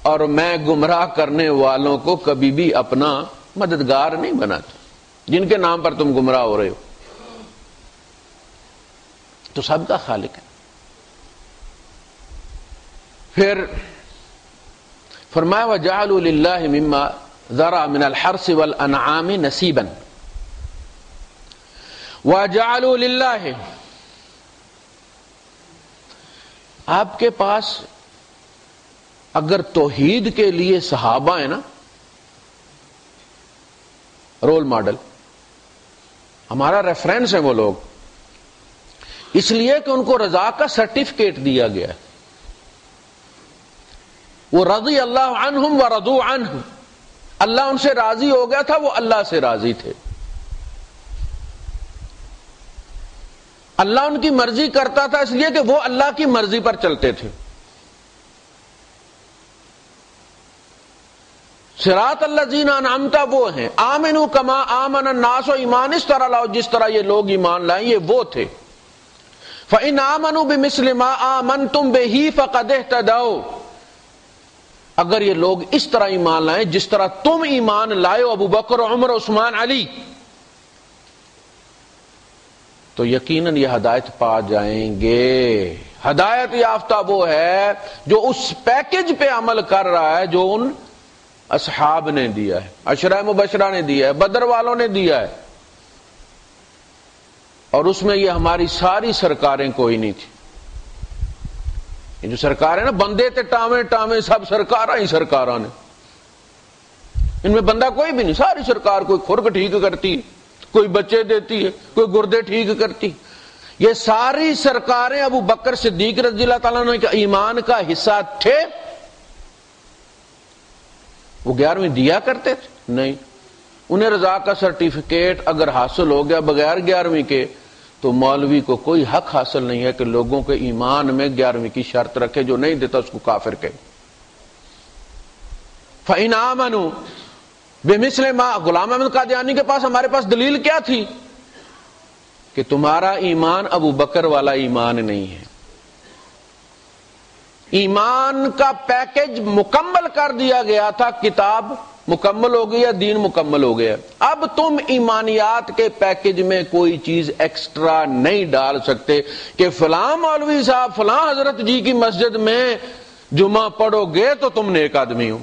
Speaker 1: اور میں گمراہ کرنے والوں کو کبھی بھی اپنا مددگار نہیں بناتا، جن کے نام پر تم گمراہ ہو رہے ہو۔ تو سب کا خالق ہے۔ پھر فرمایا وَجَعَلُوا لِلَّهِ مِمَّا ذَرَعَ مِنَ الْحَرْثِ وَالْأَنْعَامِ نَصِيبًا، وَجَعَلُوا لِلَّهِ، آپ کے پاس اگر توحید کے لیے صحابہ ہیں نا، رول ماڈل، ہمارا ریفرنس ہے وہ لوگ، اس لیے کہ ان کو رضا کا سرٹیفکیٹ دیا گیا ہے، وہ رضی اللہ عنہم ورضوا عنہ، اللہ ان سے راضی ہو گیا تھا، وہ اللہ سے راضی تھے، اللہ ان کی مرضی کرتا تھا اس لیے کہ وہ اللہ کی مرضی پر چلتے تھے۔ صراط الذین انعمت وہ ہیں، آمنوا کما آمن الناس، ایمان اس طرح لاؤ جس طرح یہ لوگ ایمان لائیں، یہ وہ تھے۔ فَإِنْ آمَنُوا بِمِثْلِ مَا آمَنْتُمْ بِهِ فَقَدْ اهْتَدَوْا، اگر یہ لوگ اس طرح ایمان لائیں جس طرح تم ایمان لائے ہو، ابو بکر، عمر، عثمان، علی، تو یقیناً یہ ہدایت پا جائیں گے۔ ہدایت یافتہ وہ ہے جو اس پیکج پہ عمل کر رہا ہے جو ان اصحاب نے دیا ہے، عشرہ مبشرہ نے دیا ہے، بدر والوں نے دیا ہے، اور اس میں یہ ہماری ساری سرکاریں کوئی نہیں تھی۔ یہ جو سرکار ہے نا، بندے تے ٹامے ٹامے سب سرکاراں ہی سرکاراں نے، ان میں بندہ کوئی بھی نہیں، ساری سرکار، کوئی خرگ ٹھیک کرتی ہے، کوئی بچے دیتی ہے، کوئی گردے ٹھیک کرتی، یہ ساری سرکاریں ابو بکر صدیق رضی اللہ تعالیٰ عنہ کے ایمان کا حصہ تھے؟ وہ 11ویں دیا کرتے تھے؟ نہیں، انہیں رضا کا سرٹیفکیٹ اگر حاصل ہو گیا بغیر 11ویں کے تو مولوی کو کوئی حق حاصل نہیں ہے کہ لوگوں کے ایمان میں 11ویں کی شرط رکھے، جو نہیں دیتا اس کو کافر کہے۔ فَإِنْ آمَنُوا بِمِثْلِ مَا، غلام احمد قادیانی کے پاس ہمارے پاس دلیل کیا تھی کہ تمہارا ایمان ابو بکر والا ایمان نہیں ہے، ایمان کا پیکج مکمل کر دیا گیا تھا، کتاب مکمل ہو گئی ہے، دین مکمل ہو گیا، اب تم ایمانیات کے پیکج میں کوئی چیز ایکسٹرا نہیں ڈال سکتے کہ فلاں مولوی صاحب فلاں حضرت جی کی مسجد میں جمعہ پڑھو گے تو تم نیک آدمی ہو۔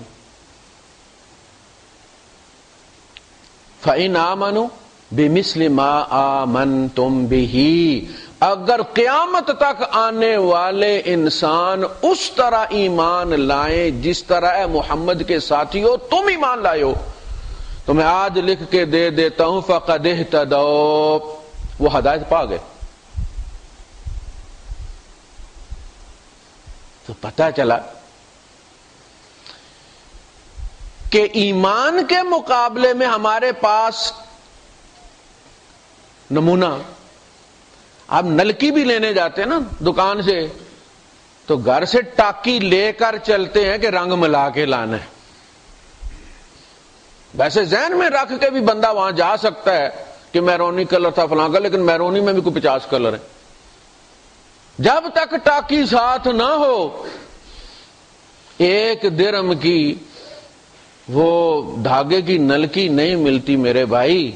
Speaker 1: فَإِنْ آمَنُوا بِمِثْلِ مَا آمَنْتُمْ بِهِ، اگر قیامت تک آنے والے انسان اس طرح ایمان لائیں جس طرح اے محمد کے ساتھی ہو تم ایمان لائے ہو، تو میں آج لکھ کے دے دیتا ہوں فَقَدْ اهْتَدَوْا، وہ ہدایت پا گئے۔ تو پتہ چلا کہ ایمان کے مقابلے میں ہمارے پاس نمونہ، آپ نلکی بھی لینے جاتے ہیں نا دکان سے، تو گھر سے ٹاکی لے کر چلتے ہیں کہ رنگ ملا کے لانا ہے. ویسے ذہن میں رکھ کے بھی بندہ وہاں جا سکتا ہے کہ میرونی کلر تھا فلاں کا، لیکن میرونی میں بھی کوئی 50 کلر ہے. جب تک ٹاکی ساتھ نہ ہو، 1 درہم کی وہ دھاگے کی نلکی نہیں ملتی میرے بھائی.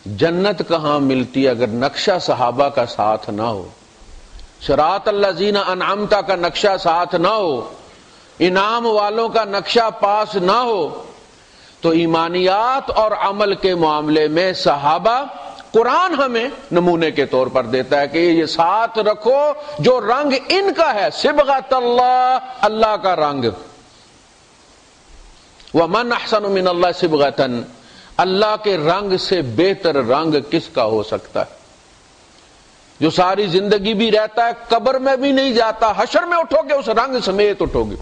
Speaker 1: جنت کہاں ملتی اگر نقشہ صحابہ کا ساتھ نہ ہو، صراط الذین انعمت کا نقشہ ساتھ نہ ہو، انعام والوں کا نقشہ پاس نہ ہو. تو ایمانیات اور عمل کے معاملے میں صحابہ قرآن ہمیں نمونے کے طور پر دیتا ہے کہ یہ ساتھ رکھو جو رنگ ان کا ہے، صبغۃ اللہ، اللہ کا رنگ. وَمَنْ أَحْسَنُ مِنَ اللَّهِ صِبْغَةً، اللہ کے رنگ سے بہتر رنگ کس کا ہو سکتا ہے؟ جو ساری زندگی بھی رہتا ہے، قبر میں بھی نہیں جاتا، حشر میں اٹھو گے اس رنگ سمیت اٹھو گے.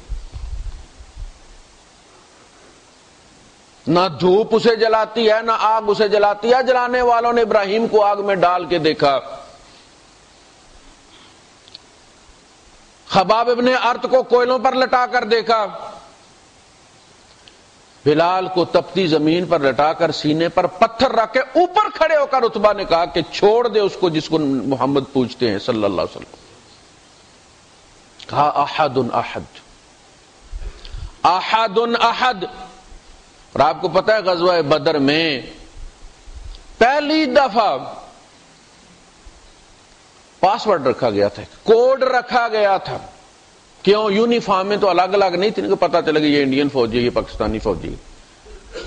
Speaker 1: نہ دھوپ اسے جلاتی ہے نہ آگ اسے جلاتی ہے. جلانے والوں نے ابراہیم کو آگ میں ڈال کے دیکھا، خباب ابن ارت کو کوئلوں پر لٹا کر دیکھا، بلال کو تپتی زمین پر لٹا کر سینے پر پتھر رکھ کے اوپر کھڑے ہو کر عتبہ نے کہا کہ چھوڑ دے اس کو جس کو محمد پوچھتے ہیں صلی اللہ علیہ وسلم. کہا احد احد احد احد. اور آپ کو پتہ ہے غزوہ بدر میں پہلی دفعہ پاسورڈ رکھا گیا تھا، کوڈ رکھا گیا تھا. کیوں؟ یونیفارم میں تو الگ الگ نہیں تھی، ان کو پتا چلے گا یہ انڈین فوجی ہے، یہ پاکستانی فوجی ہے.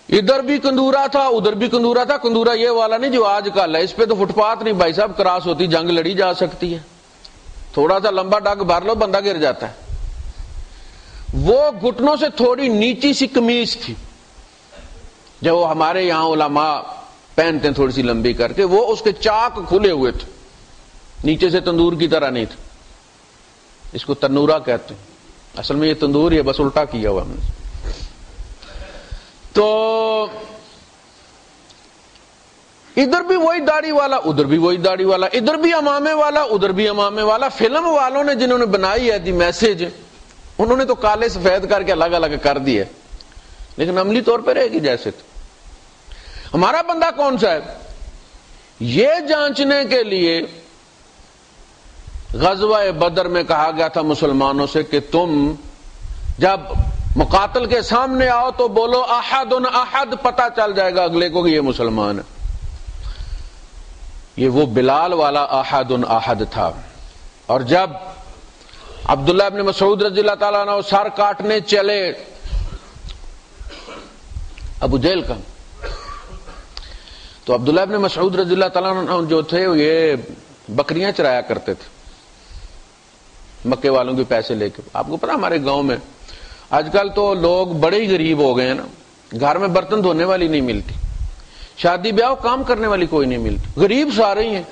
Speaker 1: ادھر بھی کندورا تھا ادھر بھی کندورا تھا. کندورا یہ والا نہیں جو آج کل ہے، اس پہ تو فٹ پاتھ نہیں بھائی صاحب کراس ہوتی، جنگ لڑی جا سکتی ہے. تھوڑا سا لمبا ڈگ بھر لو بندہ گر جاتا ہے. وہ گھٹنوں سے تھوڑی نیچی سی قمیص تھی جو ہمارے یہاں علماء پہنتے ہیں تھوڑی سی لمبی کر کے، وہ اس کے چاک کھلے ہوئے تھے، نیچے سے تندور کی طرح نہیں تھا. اس کو تنورا کہتے ہیں، اصل میں یہ تندور ہے، بس الٹا کیا ہوا ہم نے. تو ادھر بھی وہی داڑھی والا ادھر بھی وہی داڑھی والا، ادھر بھی امامے والا ادھر بھی امامے والا. فلم والوں نے جنہوں نے بنائی ہے دی میسج، انہوں نے تو کالے سفید کر کے الگ الگ کر دی ہے، لیکن عملی طور پہ رہے گی جیسے. تو ہمارا بندہ کون سا ہے؟ یہ جانچنے کے لیے غزوہ بدر میں کہا گیا تھا مسلمانوں سے کہ تم جب مقاتل کے سامنے آؤ تو بولو احد احد، پتہ چل جائے گا اگلے کو کہ یہ مسلمان ہے. یہ وہ بلال والا احد احد تھا. اور جب عبداللہ ابن مسعود رضی اللہ تعالیٰ عنہ سر کاٹنے چلے ابو جہل کا، تو عبداللہ ابن مسعود رضی اللہ تعالیٰ عنہ جو تھے یہ بکریاں چرایا کرتے تھے مکے والوں کے پیسے لے کے. آپ کو پتا ہمارے گاؤں میں آج کل تو لوگ بڑے ہی غریب ہو گئے ہیں نا، گھر میں برتن دھونے والی نہیں ملتی، شادی بیاہ کام کرنے والی کوئی نہیں ملتی، غریب سارے ہی ہیں.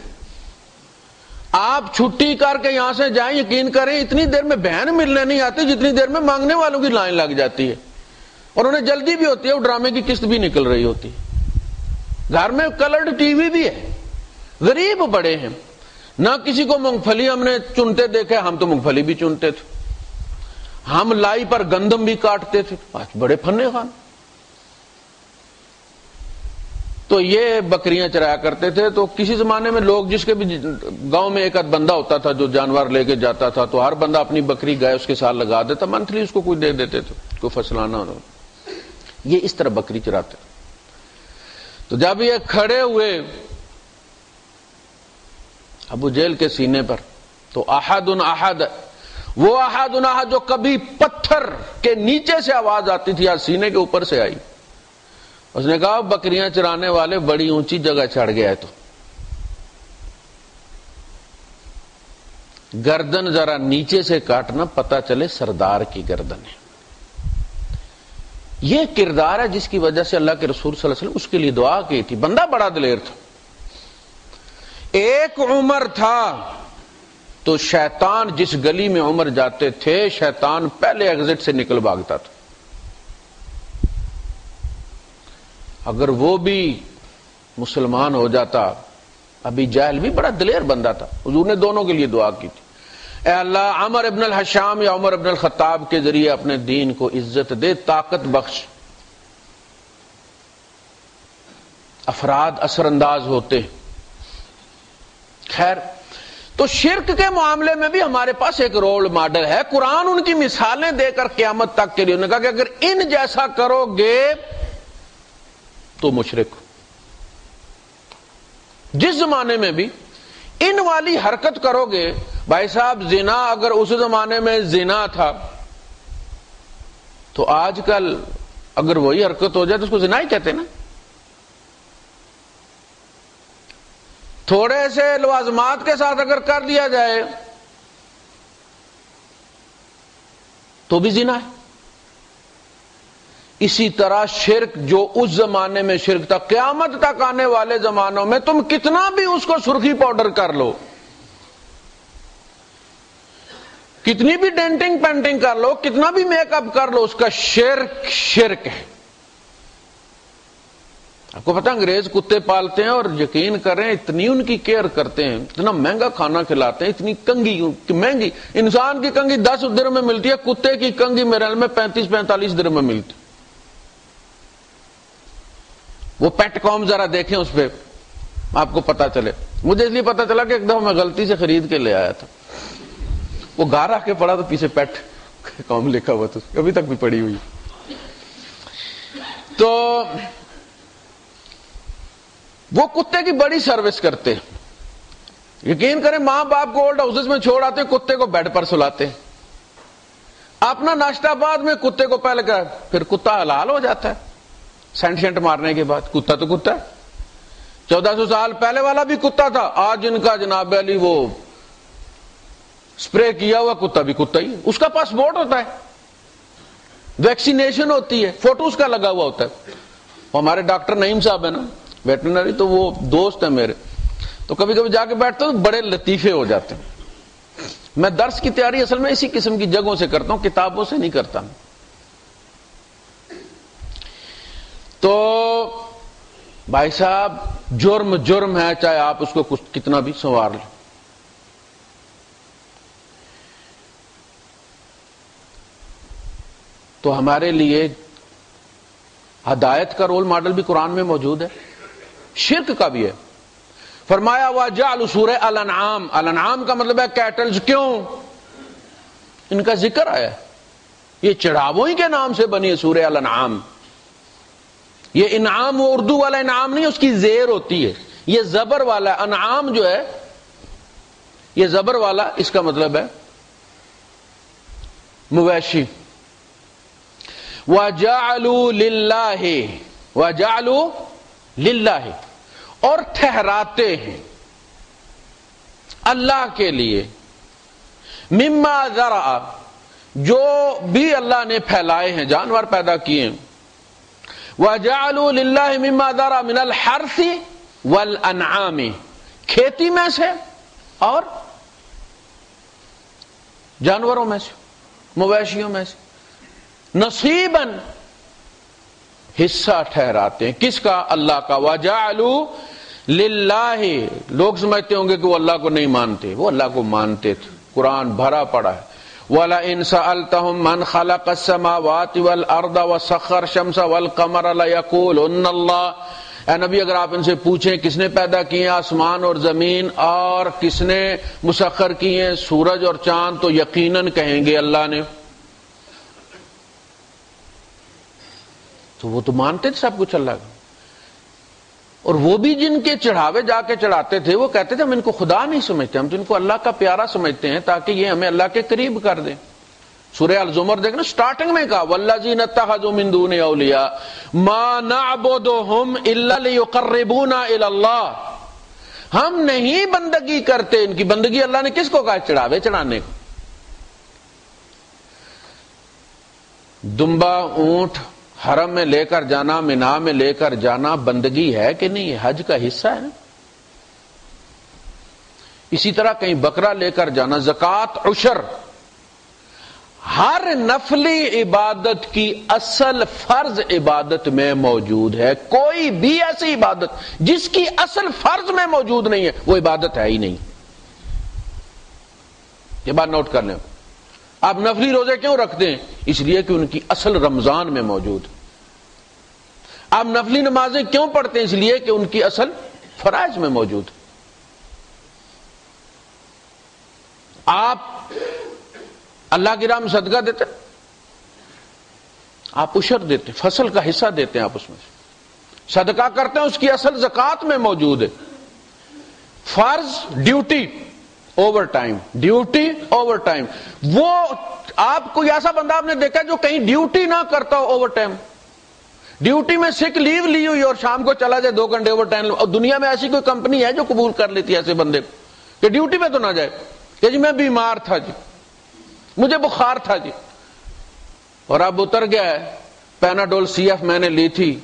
Speaker 1: آپ چھٹی کر کے یہاں سے جائیں، یقین کریں اتنی دیر میں بہن ملنے نہیں آتی جتنی دیر میں مانگنے والوں کی لائن لگ جاتی ہے. اور انہیں جلدی بھی ہوتی ہے، وہ ڈرامے کی قسط بھی نکل رہی ہوتی. گھر میں کلرڈ ٹی وی بھی ہے، غریب بڑے ہیں. نہ کسی کو مونگ پھلی ہم نے چنتے دیکھے، ہم تو مونگ پھلی بھی چنتے تھے، ہم لائی پر گندم بھی کاٹتے تھے، آج بڑے فنے خان. تو یہ بکریاں چرایا کرتے تھے. تو کسی زمانے میں لوگ جس کے بھی گاؤں میں ایک آدھ بندہ ہوتا تھا جو جانور لے کے جاتا تھا، تو ہر بندہ اپنی بکری گائے اس کے ساتھ لگا دیتا، منتھلی اس کو کوئی دے دیتے تھے، کوئی فصلانہ ہو. یہ اس طرح بکری چراتے. تو جب یہ کھڑے ہوئے ابو جہل کے سینے پر، تو احد احد، وہ احد احد جو کبھی پتھر کے نیچے سے آواز آتی تھی آج سینے کے اوپر سے آئی. اس نے کہا بکریاں چرانے والے بڑی اونچی جگہ چڑھ گیا ہے، تو گردن ذرا نیچے سے کاٹنا پتہ چلے سردار کی گردن ہے. یہ کردار ہے جس کی وجہ سے اللہ کے رسول صلی اللہ علیہ وسلم اس کے لیے دعا کی تھی. بندہ بڑا دلیر تھا. ایک عمر تھا تو شیطان جس گلی میں عمر جاتے تھے شیطان پہلے ایگزٹ سے نکل بھاگتا تھا. اگر وہ بھی مسلمان ہو جاتا، ابی جہل بھی بڑا دلیر بندہ تھا، حضور نے دونوں کے لیے دعا کی تھی، اے اللہ عمر ابن الحشام یا عمر ابن الخطاب کے ذریعے اپنے دین کو عزت دے، طاقت بخش۔ افراد اثر انداز ہوتے ہیں۔ خیر، تو شرک کے معاملے میں بھی ہمارے پاس ایک رول ماڈل ہے، قرآن ان کی مثالیں دے کر قیامت تک کے لیے انہوں نے کہا کہ اگر ان جیسا کرو گے تو مشرک ہو۔ جس زمانے میں بھی ان والی حرکت کرو گے، بھائی صاحب زنا اگر اس زمانے میں زنا تھا تو آج کل اگر وہی حرکت ہو جائے تو اس کو زنا ہی کہتے ہیں نا۔ تھوڑے سے لوازمات کے ساتھ اگر کر لیا جائے تو بھی زنا ہے۔ اسی طرح شرک جو اس زمانے میں شرک تھا، قیامت تک آنے والے زمانوں میں تم کتنا بھی اس کو سرخی پاؤڈر کر لو، کتنی بھی ڈینٹنگ پینٹنگ کر لو، کتنا بھی میک اپ کر لو، اس کا شرک شرک ہے۔ آپ کو پتہ انگریز کتے پالتے ہیں اور یقین کریں اتنی ان کی کیئر کرتے ہیں، اتنا مہنگا کھانا کھلاتے ہیں، اتنی کنگھی مہنگی، انسان کی کنگھی 10 درہم میں ملتی ہے، کتے کی کنگھی میرے خیال میں 35-45 درہم میں ملتی۔ وہ پیٹ کام ذرا دیکھیں اس پہ، آپ کو پتا چلے۔ مجھے اس لیے پتا چلا کہ ایک دفعہ میں غلطی سے خرید کے لے آیا تھا، وہ گھر آ کے پڑا تو پیچھے پیٹ کام لکھا ہوا تھا، ابھی تک بھی پڑی ہوئی۔ تو وہ کتے کی بڑی سروس کرتے ہیں، یقین کریں ماں باپ کو اولڈ ہاؤسز میں چھوڑ آتے، کتے کو بیڈ پر سلاتے، اپنا ناشتہ بعد میں کتے کو پہلے کر، پھر کتا حلال ہو جاتا ہے سینٹ شینٹ مارنے کے بعد۔ کتا تو کتا ہے، 1400 سال پہلے والا بھی کتا تھا، آج ان کا جناب علی وہ سپرے کیا ہوا کتا بھی کتا ہی ہے، اس کا پاسپورٹ ہوتا ہے، ویکسینیشن ہوتی ہے، فوٹو اس کا لگا ہوا ہوتا ہے۔ ہمارے ڈاکٹر نعیم صاحب ہے نا ویٹرنری، تو وہ دوست ہے میرے، تو کبھی کبھی جا کے بیٹھتے ہوں بڑے لطیفے ہو جاتے ہیں۔ میں درس کی تیاری اصل میں اسی قسم کی جگہوں سے کرتا ہوں، کتابوں سے نہیں کرتا۔ تو بھائی صاحب جرم جرم ہے، چاہے آپ اس کو کچھ کتنا بھی سنوار لیں۔ تو ہمارے لیے ہدایت کا رول ماڈل بھی قرآن میں موجود ہے، شرک کا بھی ہے۔ فرمایا وَجَعْلُ سورہ الانعام، الانعام کا مطلب ہے کیٹلز، کیوں ان کا ذکر آیا ہے؟ یہ چڑھاووں ہی کے نام سے بنی ہے سورہ الانعام۔ یہ انعام وہ اردو والا انعام نہیں، اس کی زیر ہوتی ہے، یہ زبر والا ہے۔ انعام جو ہے یہ زبر والا، اس کا مطلب ہے مویشی۔ وَجَعْلُوا لِلَّهِ، وَجَعْلُوا لِلَّهِ، اور ٹھہراتے ہیں اللہ کے لیے، مما ذرأ، جو بھی اللہ نے پھیلائے ہیں، جانور پیدا کیے ہیں۔ وَجَعْلُوا لِلَّهِ مِمَّا ذَرَأَ مِنَ الْحَرْثِ وَالْأَنْعَامِ، کھیتی میں سے اور جانوروں میں سے، مویشیوں میں سے، نصیباً، حصہ ٹھہراتے ہیں، کس کا؟ اللہ کا۔ وَجَعْلُوا لِلَّهِ، لوگ سمجھتے ہوں گے کہ وہ اللہ کو نہیں مانتے، وہ اللہ کو مانتے تھے، قرآن بھرا پڑا ہے۔ وَلَئِن سَأَلْتَهُم مَّنْ خَلَقَ السَّمَاوَاتِ وَالْأَرْضَ وَسَخَّرَ الشَّمْسَ وَالْقَمَرَ لَيَقُولُنَّ اللَّهُ، اے نبی اگر آپ ان سے پوچھیں کس نے پیدا کیے آسمان اور زمین اور کس نے مسخر کیے سورج اور چاند، تو یقیناً کہیں گے اللہ نے۔ تو وہ تو مانتے تھے سب کچھ اللہ کا، اور وہ بھی جن کے چڑھاوے جا کے چڑھاتے تھے وہ کہتے تھے ہم ان کو خدا نہیں سمجھتے، ہم تو ان کو اللہ کا پیارا سمجھتے ہیں تاکہ یہ ہمیں اللہ کے قریب کر دیں۔ سورہ الزمر دیکھنا، سٹارٹنگ میں کہا والذین اتخذوا من دون اولیاء ما نعبدهم الا ليقربونا الى اللہ، ہم نہیں بندگی کرتے، ان کی بندگی اللہ نے کس کو کہا؟ چڑھاوے چڑھانے کو۔ دمبا اونٹ حرم میں لے کر جانا، مینا میں لے کر جانا بندگی ہے کہ نہیں؟ ہے، حج کا حصہ ہے نا۔ اسی طرح کہیں بکرا لے کر جانا، زکوٰۃ، عشر، ہر نفلی عبادت کی اصل فرض عبادت میں موجود ہے. کوئی بھی ایسی عبادت جس کی اصل فرض میں موجود نہیں ہے وہ عبادت ہے ہی نہیں. یہ بات نوٹ کر لیں. آپ نفلی روزے کیوں رکھتے ہیں؟ اس لیے کہ ان کی اصل رمضان میں موجود. آپ نفلی نمازیں کیوں پڑھتے ہیں؟ اس لیے کہ ان کی اصل فرائض میں موجود. آپ اللہ کی راہ میں صدقہ دیتے، آپ عشر دیتے، فصل کا حصہ دیتے ہیں، آپ اس میں صدقہ کرتے ہیں، اس کی اصل زکوٰۃ میں موجود ہے. فرض duty over time, duty over time. وہ آپ کوئی ایسا بندہ آپ نے دیکھا جو کہیں ڈیوٹی نہ کرتا ہو اوور ٹائم، ڈیوٹی میں سک لیو لی ہوئی اور شام کو چلا جائے 2 گھنٹے اوور ٹائم. اور دنیا میں ایسی کوئی کمپنی ہے جو قبول کر لیتی ہے ایسے بندے کو کہ ڈیوٹی میں تو نہ جائے کہ جی میں بیمار تھا، جی مجھے بخار تھا، جی اور اب اتر گیا ہے، پیناڈول سی ایف میں نے لی تھی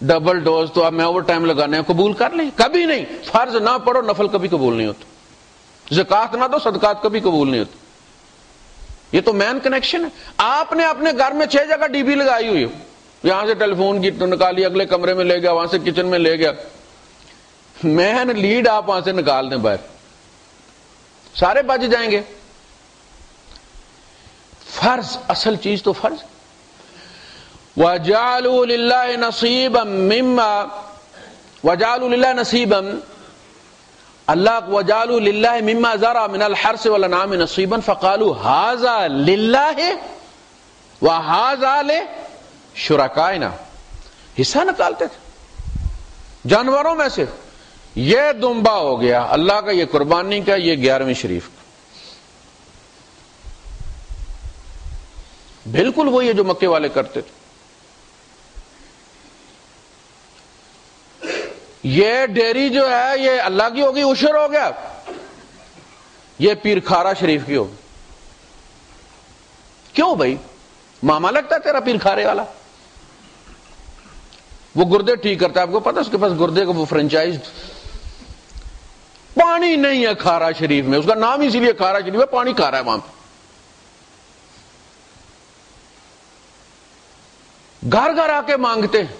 Speaker 1: ڈبل ڈوز، تو اب میں اوور ٹائم لگانے ہیں. قبول کر لیں؟ کبھی نہیں. فرض نہ پڑھو نفل کبھی قبول نہیں ہوتا. زکات نہ دو صدقات کبھی قبول نہیں ہوتی. یہ تو مین کنیکشن ہے. آپ نے اپنے گھر میں 6 جگہ ڈی بی لگائی ہوئی ہے، یہاں سے ٹیلی فون کی نکالی، اگلے کمرے میں لے گیا، وہاں سے کچن میں لے گیا. مین لیڈ آپ وہاں سے نکال دیں باہر، سارے بج جائیں گے. فرض، اصل چیز تو فرض. وَجَعَلُوا لِلَّهِ نَصِيبًا مِّمَّا وَجَعَلُوا لِلَّهِ نَصِيبًا اللہ وَجَعَلُوا لِلَّهِ مِمَّا زَرَعَ مِنَ الْحَرْثِ وَالْأَنْعَامِ نَصِيبًا فَقَالُوا هَٰذَا لِلَّهِ وَهَٰذَا لِشُرَكَائِنَا. حصہ نکالتے تھے جانوروں میں سے. یہ دمبا ہو گیا اللہ کا، یہ قربانی کا، یہ 11ویں شریف کا. بالکل وہی ہے جو مکے والے کرتے تھے. یہ ڈیری جو ہے یہ اللہ کی ہوگی، عشر ہو گیا. یہ پیر کھارا شریف کی ہوگی. کیوں بھائی؟ ماما لگتا ہے تیرا پیر کھارے والا. وہ گردے ٹھیک کرتا ہے، آپ کو پتا اس کے پاس گردے کا وہ فرنچائز. پانی نہیں ہے کھارا شریف میں، اس کا نام اسی لیے کھارا شریف ہے، پانی کھارا ہے وہاں پہ. گھر گھر آ کے مانگتے ہیں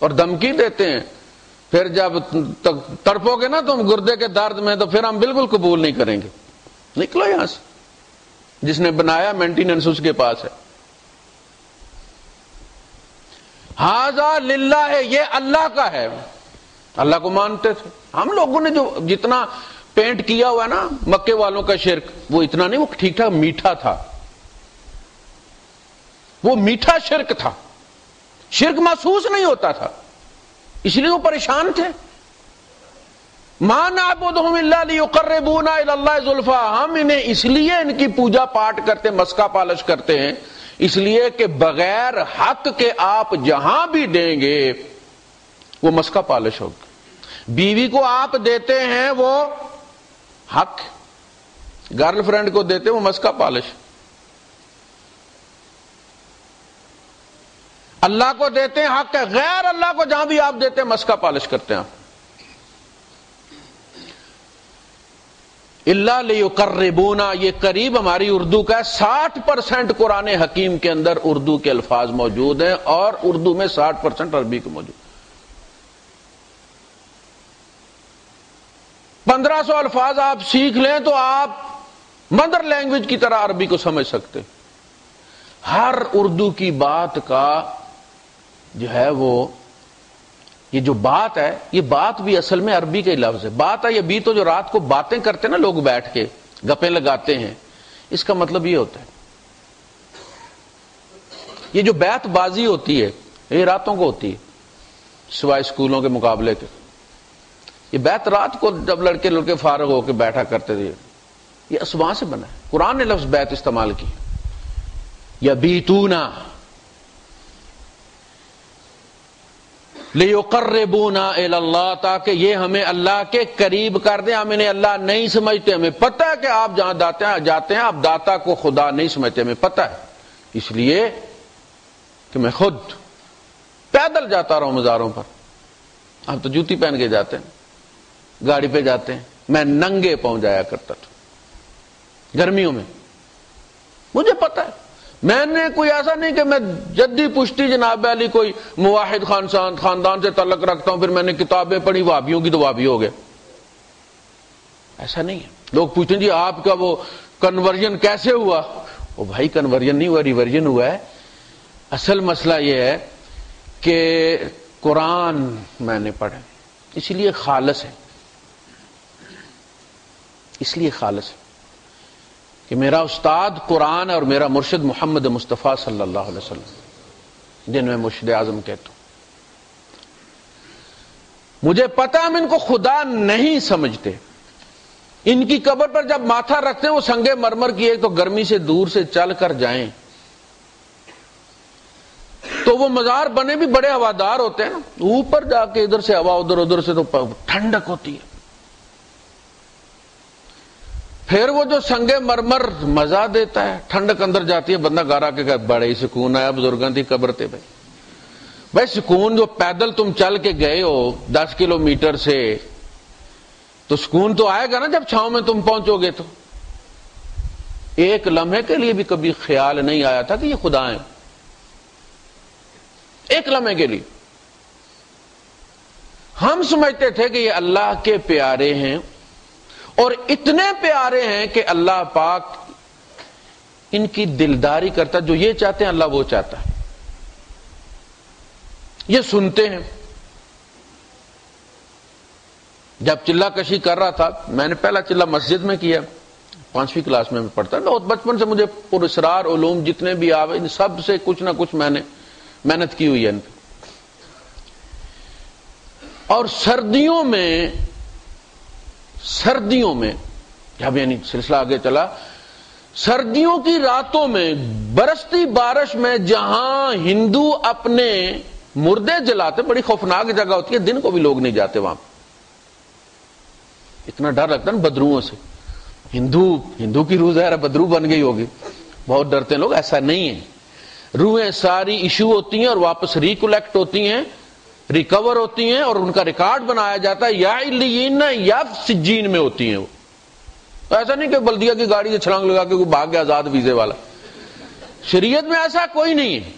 Speaker 1: اور دھمکی دیتے ہیں، پھر جب تڑپو گے نا تم گردے کے درد میں تو پھر ہم بالکل قبول نہیں کریں گے. نکلو یہاں سے. جس نے بنایا مینٹیننس اس کے پاس ہے. ہاذا للہ ہے، یہ اللہ کا ہے. اللہ کو مانتے تھے. ہم لوگوں نے جو جتنا پینٹ کیا ہوا ہے نا مکے والوں کا شرک، وہ اتنا نہیں، وہ ٹھیک ٹھاک میٹھا تھا. وہ میٹھا شرک تھا. شرک محسوس نہیں ہوتا تھا، اس لیے وہ پریشان تھے. ما نعبدہم الا لیقربونا الی اللہ زلفیٰ. ہم انہیں اس لیے ان کی پوجا پاٹ کرتے، مسکا پالش کرتے ہیں، اس لیے کہ بغیر حق کے آپ جہاں بھی دیں گے وہ مسکا پالش ہوگا. بیوی کو آپ دیتے ہیں وہ حق، گرل فرینڈ کو دیتے وہ مسکا پالش. اللہ کو دیتے ہیں حق ہے، غیر اللہ کو جہاں بھی آپ دیتے ہیں مسکا پالش کرتے ہیں آپ. اللہ لیقربونا، یہ قریب ہماری اردو کا ہے. 60% قرآن حکیم کے اندر اردو کے الفاظ موجود ہیں اور اردو میں 60% عربی کے موجود. 1500 الفاظ آپ سیکھ لیں تو آپ مدر لینگویج کی طرح عربی کو سمجھ سکتے. ہر اردو کی بات کا جو ہے وہ یہ جو بات ہے، یہ بات بھی اصل میں عربی کا ہی لفظ ہے. بات ہے یہ بھی تو جو رات کو باتیں کرتے ہیں نا لوگ بیٹھ کے گپیں لگاتے ہیں، اس کا مطلب یہ ہوتا ہے. یہ جو بیت بازی ہوتی ہے یہ راتوں کو ہوتی ہے سوائے اسکولوں کے مقابلے کے. یہ بیت رات کو جب لڑکے فارغ ہو کے بیٹھا کرتے تھے. یہ اسماء سے بنا ہے. قرآن نے لفظ بیت استعمال کی. یبیتونا لیقربونا الی اللہ، تاکہ یہ ہمیں اللہ کے قریب کر دیں. ہم انہیں اللہ نہیں سمجھتے، ہمیں پتہ ہے کہ آپ جہاں جاتے ہیں آپ داتا کو خدا نہیں سمجھتے، ہمیں پتہ ہے. اس لیے کہ میں خود پیدل جاتا رہا ہوں مزاروں پر. آپ تو جوتی پہن کے جاتے ہیں، گاڑی پہ جاتے ہیں. میں ننگے پاؤں جایا کرتا تھا گرمیوں میں. مجھے پتا ہے، میں نے کوئی ایسا نہیں کہ میں جدی پشتی جناب علی کوئی موحد خاندان سے تعلق رکھتا ہوں، پھر میں نے کتابیں پڑھی وہابیوں کی تو وہابی ہو گئے، ایسا نہیں ہے۔ لوگ پوچھتے ہیں جی آپ کا وہ کنورژن کیسے ہوا؟ وہ بھائی کنورژن نہیں ہوا، ریورژن ہوا ہے۔ اصل مسئلہ یہ ہے کہ قرآن میں نے پڑھا، اس لیے خالص ہے، اس لیے خالص ہے کہ میرا استاد قرآن اور میرا مرشد محمد مصطفیٰ صلی اللہ علیہ وسلم، جن میں مرشد اعظم کہتا ہوں۔ مجھے پتا ہم ان کو خدا نہیں سمجھتے، ان کی قبر پر جب ماتھا رکھتے ہیں وہ سنگ مرمر کی، ایک تو گرمی سے دور سے چل کر جائیں تو وہ مزار بنے بھی بڑے ہوادار ہوتے ہیں نا، اوپر جا کے ادھر سے ہوا ادھر سے تو ٹھنڈک ہوتی ہے، پھر وہ جو سنگ مرمر مزہ دیتا ہے، ٹھنڈک اندر جاتی ہے، بندہ گارا کے بڑے ہی سکون آیا، بزرگاں دی قبر تے بھائی سکون جو پیدل تم چل کے گئے ہو 10 کلومیٹر سے، تو سکون تو آئے گا نا جب چھاؤں میں تم پہنچو گے۔ تو ایک لمحے کے لیے بھی کبھی خیال نہیں آیا تھا کہ یہ خدا ہیں، ایک لمحے کے لیے ہم سمجھتے تھے کہ یہ اللہ کے پیارے ہیں، اور اتنے پیارے ہیں کہ اللہ پاک ان کی دلداری کرتا، جو یہ چاہتے ہیں اللہ وہ چاہتا ہے، یہ سنتے ہیں۔ جب چلہ کشی کر رہا تھا، میں نے پہلا چلہ مسجد میں کیا، 5ویں کلاس میں پڑھتا، بہت بچپن سے مجھے پراسرار علوم جتنے بھی آوے ان سب سے کچھ نہ کچھ میں نے محنت کی ہوئی ہے ان پہ۔ اور سردیوں میں جب یعنی سلسلہ آگے چلا، سردیوں کی راتوں میں برستی بارش میں جہاں ہندو اپنے مردے جلاتے، بڑی خوفناک جگہ ہوتی ہے، دن کو بھی لوگ نہیں جاتے وہاں، اتنا ڈر لگتا ہے نا بدروؤں سے، ہندو کی روح ظاہر بدرو بن گئی ہوگی، بہت ڈرتے ہیں لوگ، ایسا نہیں ہے، روحیں ساری ایشو ہوتی ہیں اور واپس ریکلیکٹ ہوتی ہیں، ریکور ہوتی ہیں، اور ان کا ریکارڈ بنایا جاتا ہے، یا علیین یا سجین میں ہوتی ہیں۔ وہ ایسا نہیں کہ بلدیہ کی گاڑی سے چھلانگ لگا کے کوئی بھاگ گیا آزاد ویزے والا، شریعت میں ایسا کوئی نہیں ہے،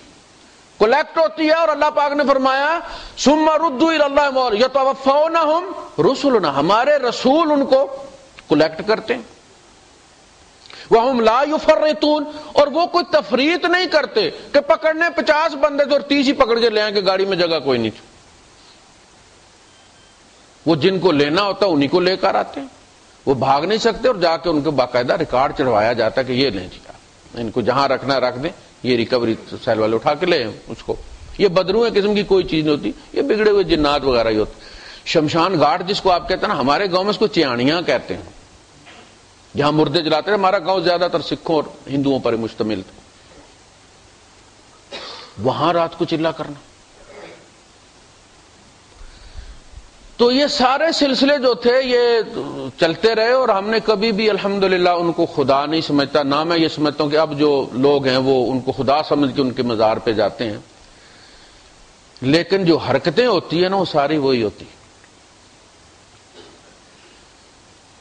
Speaker 1: کلیکٹ ہوتی ہے، اور اللہ پاک نے فرمایا ثم ردوا الی اللہ یتوفونہم رسلنا، ہمارے رسول ان کو کلیکٹ کرتے ہیں، وَهُمْ لَا يُفَرِّطُونَ، اور وہ کوئی تفریط نہیں کرتے کہ پکڑنے 50 بندے تو اور 30 ہی پکڑ کے لے آئیں کہ گاڑی میں جگہ کوئی نہیں، وہ جن کو لینا ہوتا ہے انہی کو لے کر آتے ہیں، وہ بھاگ نہیں سکتے، اور جا کے ان کو باقاعدہ ریکارڈ چڑھوایا جاتا ہے کہ یہ لیں جی، ان کو جہاں رکھنا رکھ دیں، یہ ریکوری سیل والے اٹھا کے لے اس کو۔ یہ بدرو قسم کی کوئی چیز نہیں ہوتی، یہ بگڑے ہوئے جنات وغیرہ ہی ہوتے۔ شمشان گھاٹ جس کو آپ کہتے ہیں نا، ہمارے گاؤں میں اس کو چیانیاں کہتے ہیں، جہاں مردے جلاتے ہیں، ہمارا گاؤں زیادہ تر سکھوں اور ہندوؤں پر مشتمل تھا، وہاں رات کو چلا کرنا۔ تو یہ سارے سلسلے جو تھے یہ چلتے رہے، اور ہم نے کبھی بھی الحمدللہ ان کو خدا نہیں سمجھتا، نہ میں یہ سمجھتا ہوں کہ اب جو لوگ ہیں وہ ان کو خدا سمجھ کے ان کے مزار پہ جاتے ہیں، لیکن جو حرکتیں ہوتی ہیں نا وہ ساری وہی ہوتی ہیں،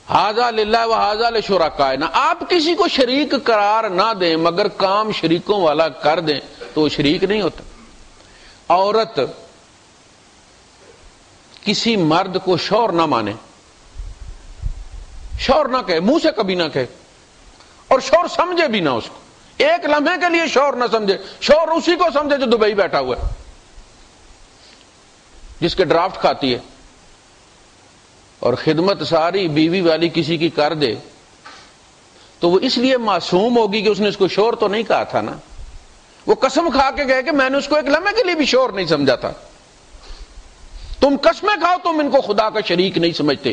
Speaker 1: ھذا للہ و ھذا لشرکائنا، آپ کسی کو شریک قرار نہ دیں مگر کام شریکوں والا کر دیں تو وہ شریک نہیں ہوتا۔ عورت کسی مرد کو شوہر نہ مانے، شوہر نہ کہے، منہ سے کبھی نہ کہے، اور شوہر سمجھے بھی نہ اس کو، ایک لمحے کے لیے شوہر نہ سمجھے، شوہر اسی کو سمجھے جو دبئی بیٹھا ہوا ہے، جس کے ڈرافٹ کھاتی ہے، اور خدمت ساری بیوی والی کسی کی کر دے تو وہ اس لیے معصوم ہوگی کہ اس نے اس کو شوہر تو نہیں کہا تھا نا، وہ قسم کھا کے گئے کہ میں نے اس کو ایک لمحے کے لیے بھی شوہر نہیں سمجھا تھا۔ تم قسمیں کھاؤ تم ان کو خدا کا شریک نہیں سمجھتے،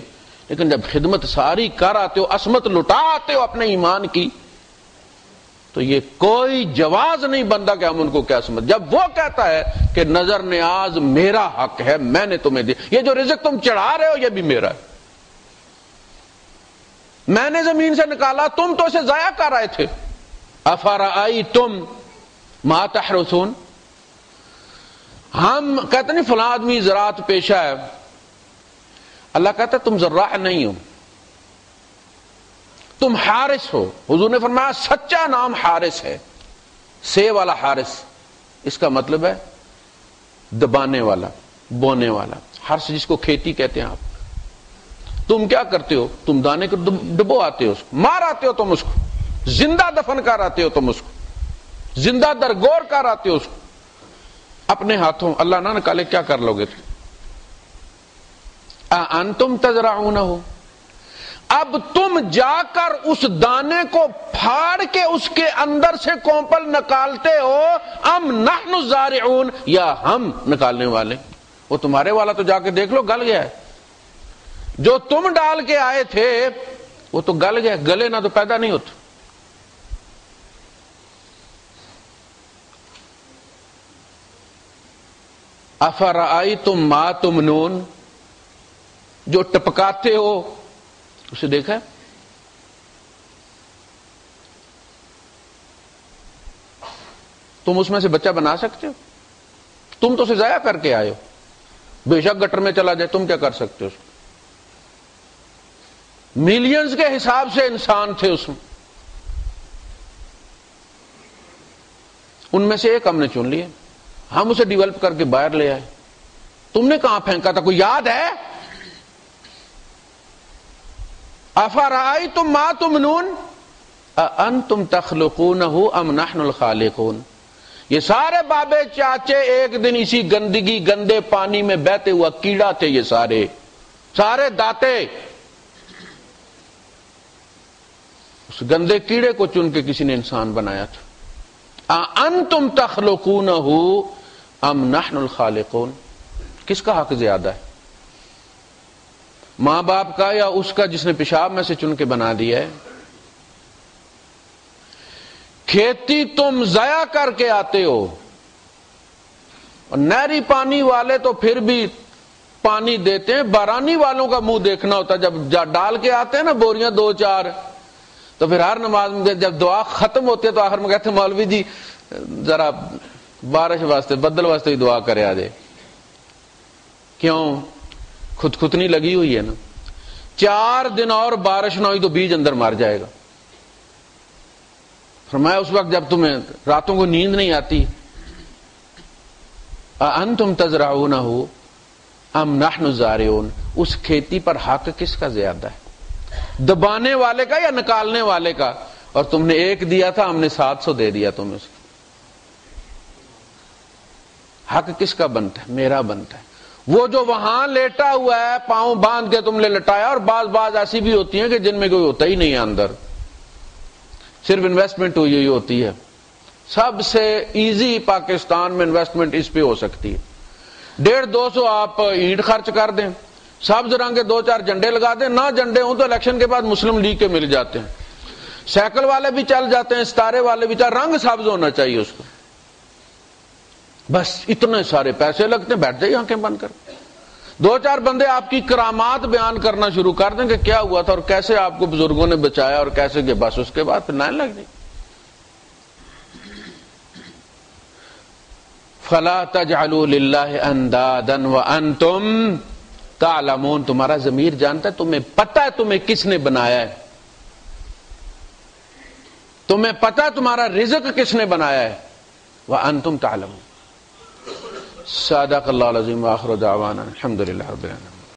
Speaker 1: لیکن جب خدمت ساری کر آتے ہو، عصمت لٹا آتے ہو اپنے ایمان کی، تو یہ کوئی جواز نہیں بنتا کہ ہم ان کو کیا سمجھ۔ جب وہ کہتا ہے کہ نظر نیاز میرا حق ہے، میں نے تمہیں دیا، یہ جو رزق تم چڑھا رہے ہو یہ بھی میرا ہے، میں نے زمین سے نکالا، تم تو اسے ضائع کر رہے تھے۔ افرأیتم ما تحرثون، ہم کہتے نہیں فلاں آدمی زراعت پیشہ ہے، اللہ کہتا ہے تم زراع نہیں ہو، تم حارث ہو. حضور نے فرمایا سچا نام حارث ہے، سے والا حارث، اس کا مطلب ہے دبانے والا، بونے والا. حرث جس کو کھیتی کہتے ہیں. آپ تم کیا کرتے ہو؟ تم دانے کو ڈبو آتے ہو، اس کو مار آتے ہو، تم اس کو زندہ دفن کر آتے ہو، تم اس کو زندہ درگور کر آتے ہو اس کو اپنے ہاتھوں. اللہ نہ نکالے کیا کر لو گے تم؟ انتم تزرعونہ، اب تم جا کر اس دانے کو پھاڑ کے اس کے اندر سے کومپل نکالتے ہو، ام نحن الزارعون، یا ہم نکالنے والے. وہ تمہارے والا تو جا کے دیکھ لو گل گیا ہے، جو تم ڈال کے آئے تھے وہ تو گل گیا، گلے نہ تو پیدا نہیں ہوتا. افرأیتم ما تمنون، جو ٹپکاتے ہو اسے دیکھا ہے؟ تم اس میں سے بچہ بنا سکتے ہو؟ تم تو اسے ضائع کر کے آئے ہو، بے شک گٹر میں چلا جائے، تم کیا کر سکتے ہو اس کو؟ ملینز کے حساب سے انسان تھے اس میں، ان میں سے ایک ہم نے چن لیا، ہم اسے ڈیولپ کر کے باہر لے آئے. تم نے کہاں پھینکا تھا؟ کوئی یاد ہے؟ افرأیتم ما تمنون اانتم تخلقونہ ام نحن الخالقون. یہ سارے بابے چاچے ایک دن اسی گندگی گندے پانی میں بہتے ہوا کیڑا تھے، یہ سارے داتے. اس گندے کیڑے کو چن کے کسی نے انسان بنایا تھا. انتم تخلقونہ ام نحن الخالقون. کس کا حق زیادہ ہے، ماں باپ کا یا اس کا جس نے پیشاب میں سے چن کے بنا دیا ہے؟ کھیتی تم ضائع کر کے آتے ہو، اور نہری پانی والے تو پھر بھی پانی دیتے ہیں، بارانی والوں کا منہ دیکھنا ہوتا ہے. جب ڈال کے آتے ہیں نا بوریاں 2-4، تو پھر ہر نماز میں جب دعا ختم ہوتی ہے تو آخر میں کہتے ہیں مولوی جی ذرا بارش واسطے بدل واسطے ہی دعا کرے آ جائے. کیوں؟ خودکتنی لگی ہوئی ہے نا. 4 دن اور بارش نہ ہوئی تو بیج اندر مر جائے گا. فرمایا اس وقت جب تمہیں راتوں کو نیند نہیں آتی، انتم تزرعونہ ام نحن الزارعون، اس کھیتی پر حق کس کا زیادہ ہے، دبانے والے کا یا نکالنے والے کا؟ اور تم نے 1 دیا تھا، ہم نے 700 دے دیا تمہیں. اس کا حق کس کا بنتا ہے؟ میرا بنتا ہے. وہ جو وہاں لیٹا ہوا ہے پاؤں باندھ کے تم نے لٹایا، اور بعض ایسی بھی ہوتی ہیں کہ جن میں کوئی ہوتا ہی نہیں ہے اندر، صرف انویسٹمنٹ ہوئی ہوتی ہے. سب سے ایزی پاکستان میں انویسٹمنٹ اس پہ ہو سکتی ہے. 150-200 آپ اینٹ خرچ کر دیں، سبز رنگ کے 2-4 جھنڈے لگا دیں، نہ جھنڈے ہوں تو الیکشن کے بعد مسلم لیگ کے مل جاتے ہیں، سائیکل والے بھی چل جاتے ہیں، ستارے والے بھی چل، رنگ سبز ہونا چاہیے اس کو. بس اتنے سارے پیسے لگتے ہیں، بیٹھ جائیے آنکھیں بند کر. 2-4 بندے آپ کی کرامات بیان کرنا شروع کر دیں کہ کیا ہوا تھا اور کیسے آپ کو بزرگوں نے بچایا اور کیسے کہ بس اس کے بعد پھر لائن لگ جائے. فلا تجعلوا للہ اندادا وانتم تعلمون. تمہارا ضمیر جانتا ہے، تمہیں پتہ ہے تمہیں کس نے بنایا ہے، تمہیں پتہ ہے تمہارا رزق کس نے بنایا ہے. وانتم تعلمون. صدق اللہ العظیم. وآخر دعوانا الحمد للہ رب العالمین.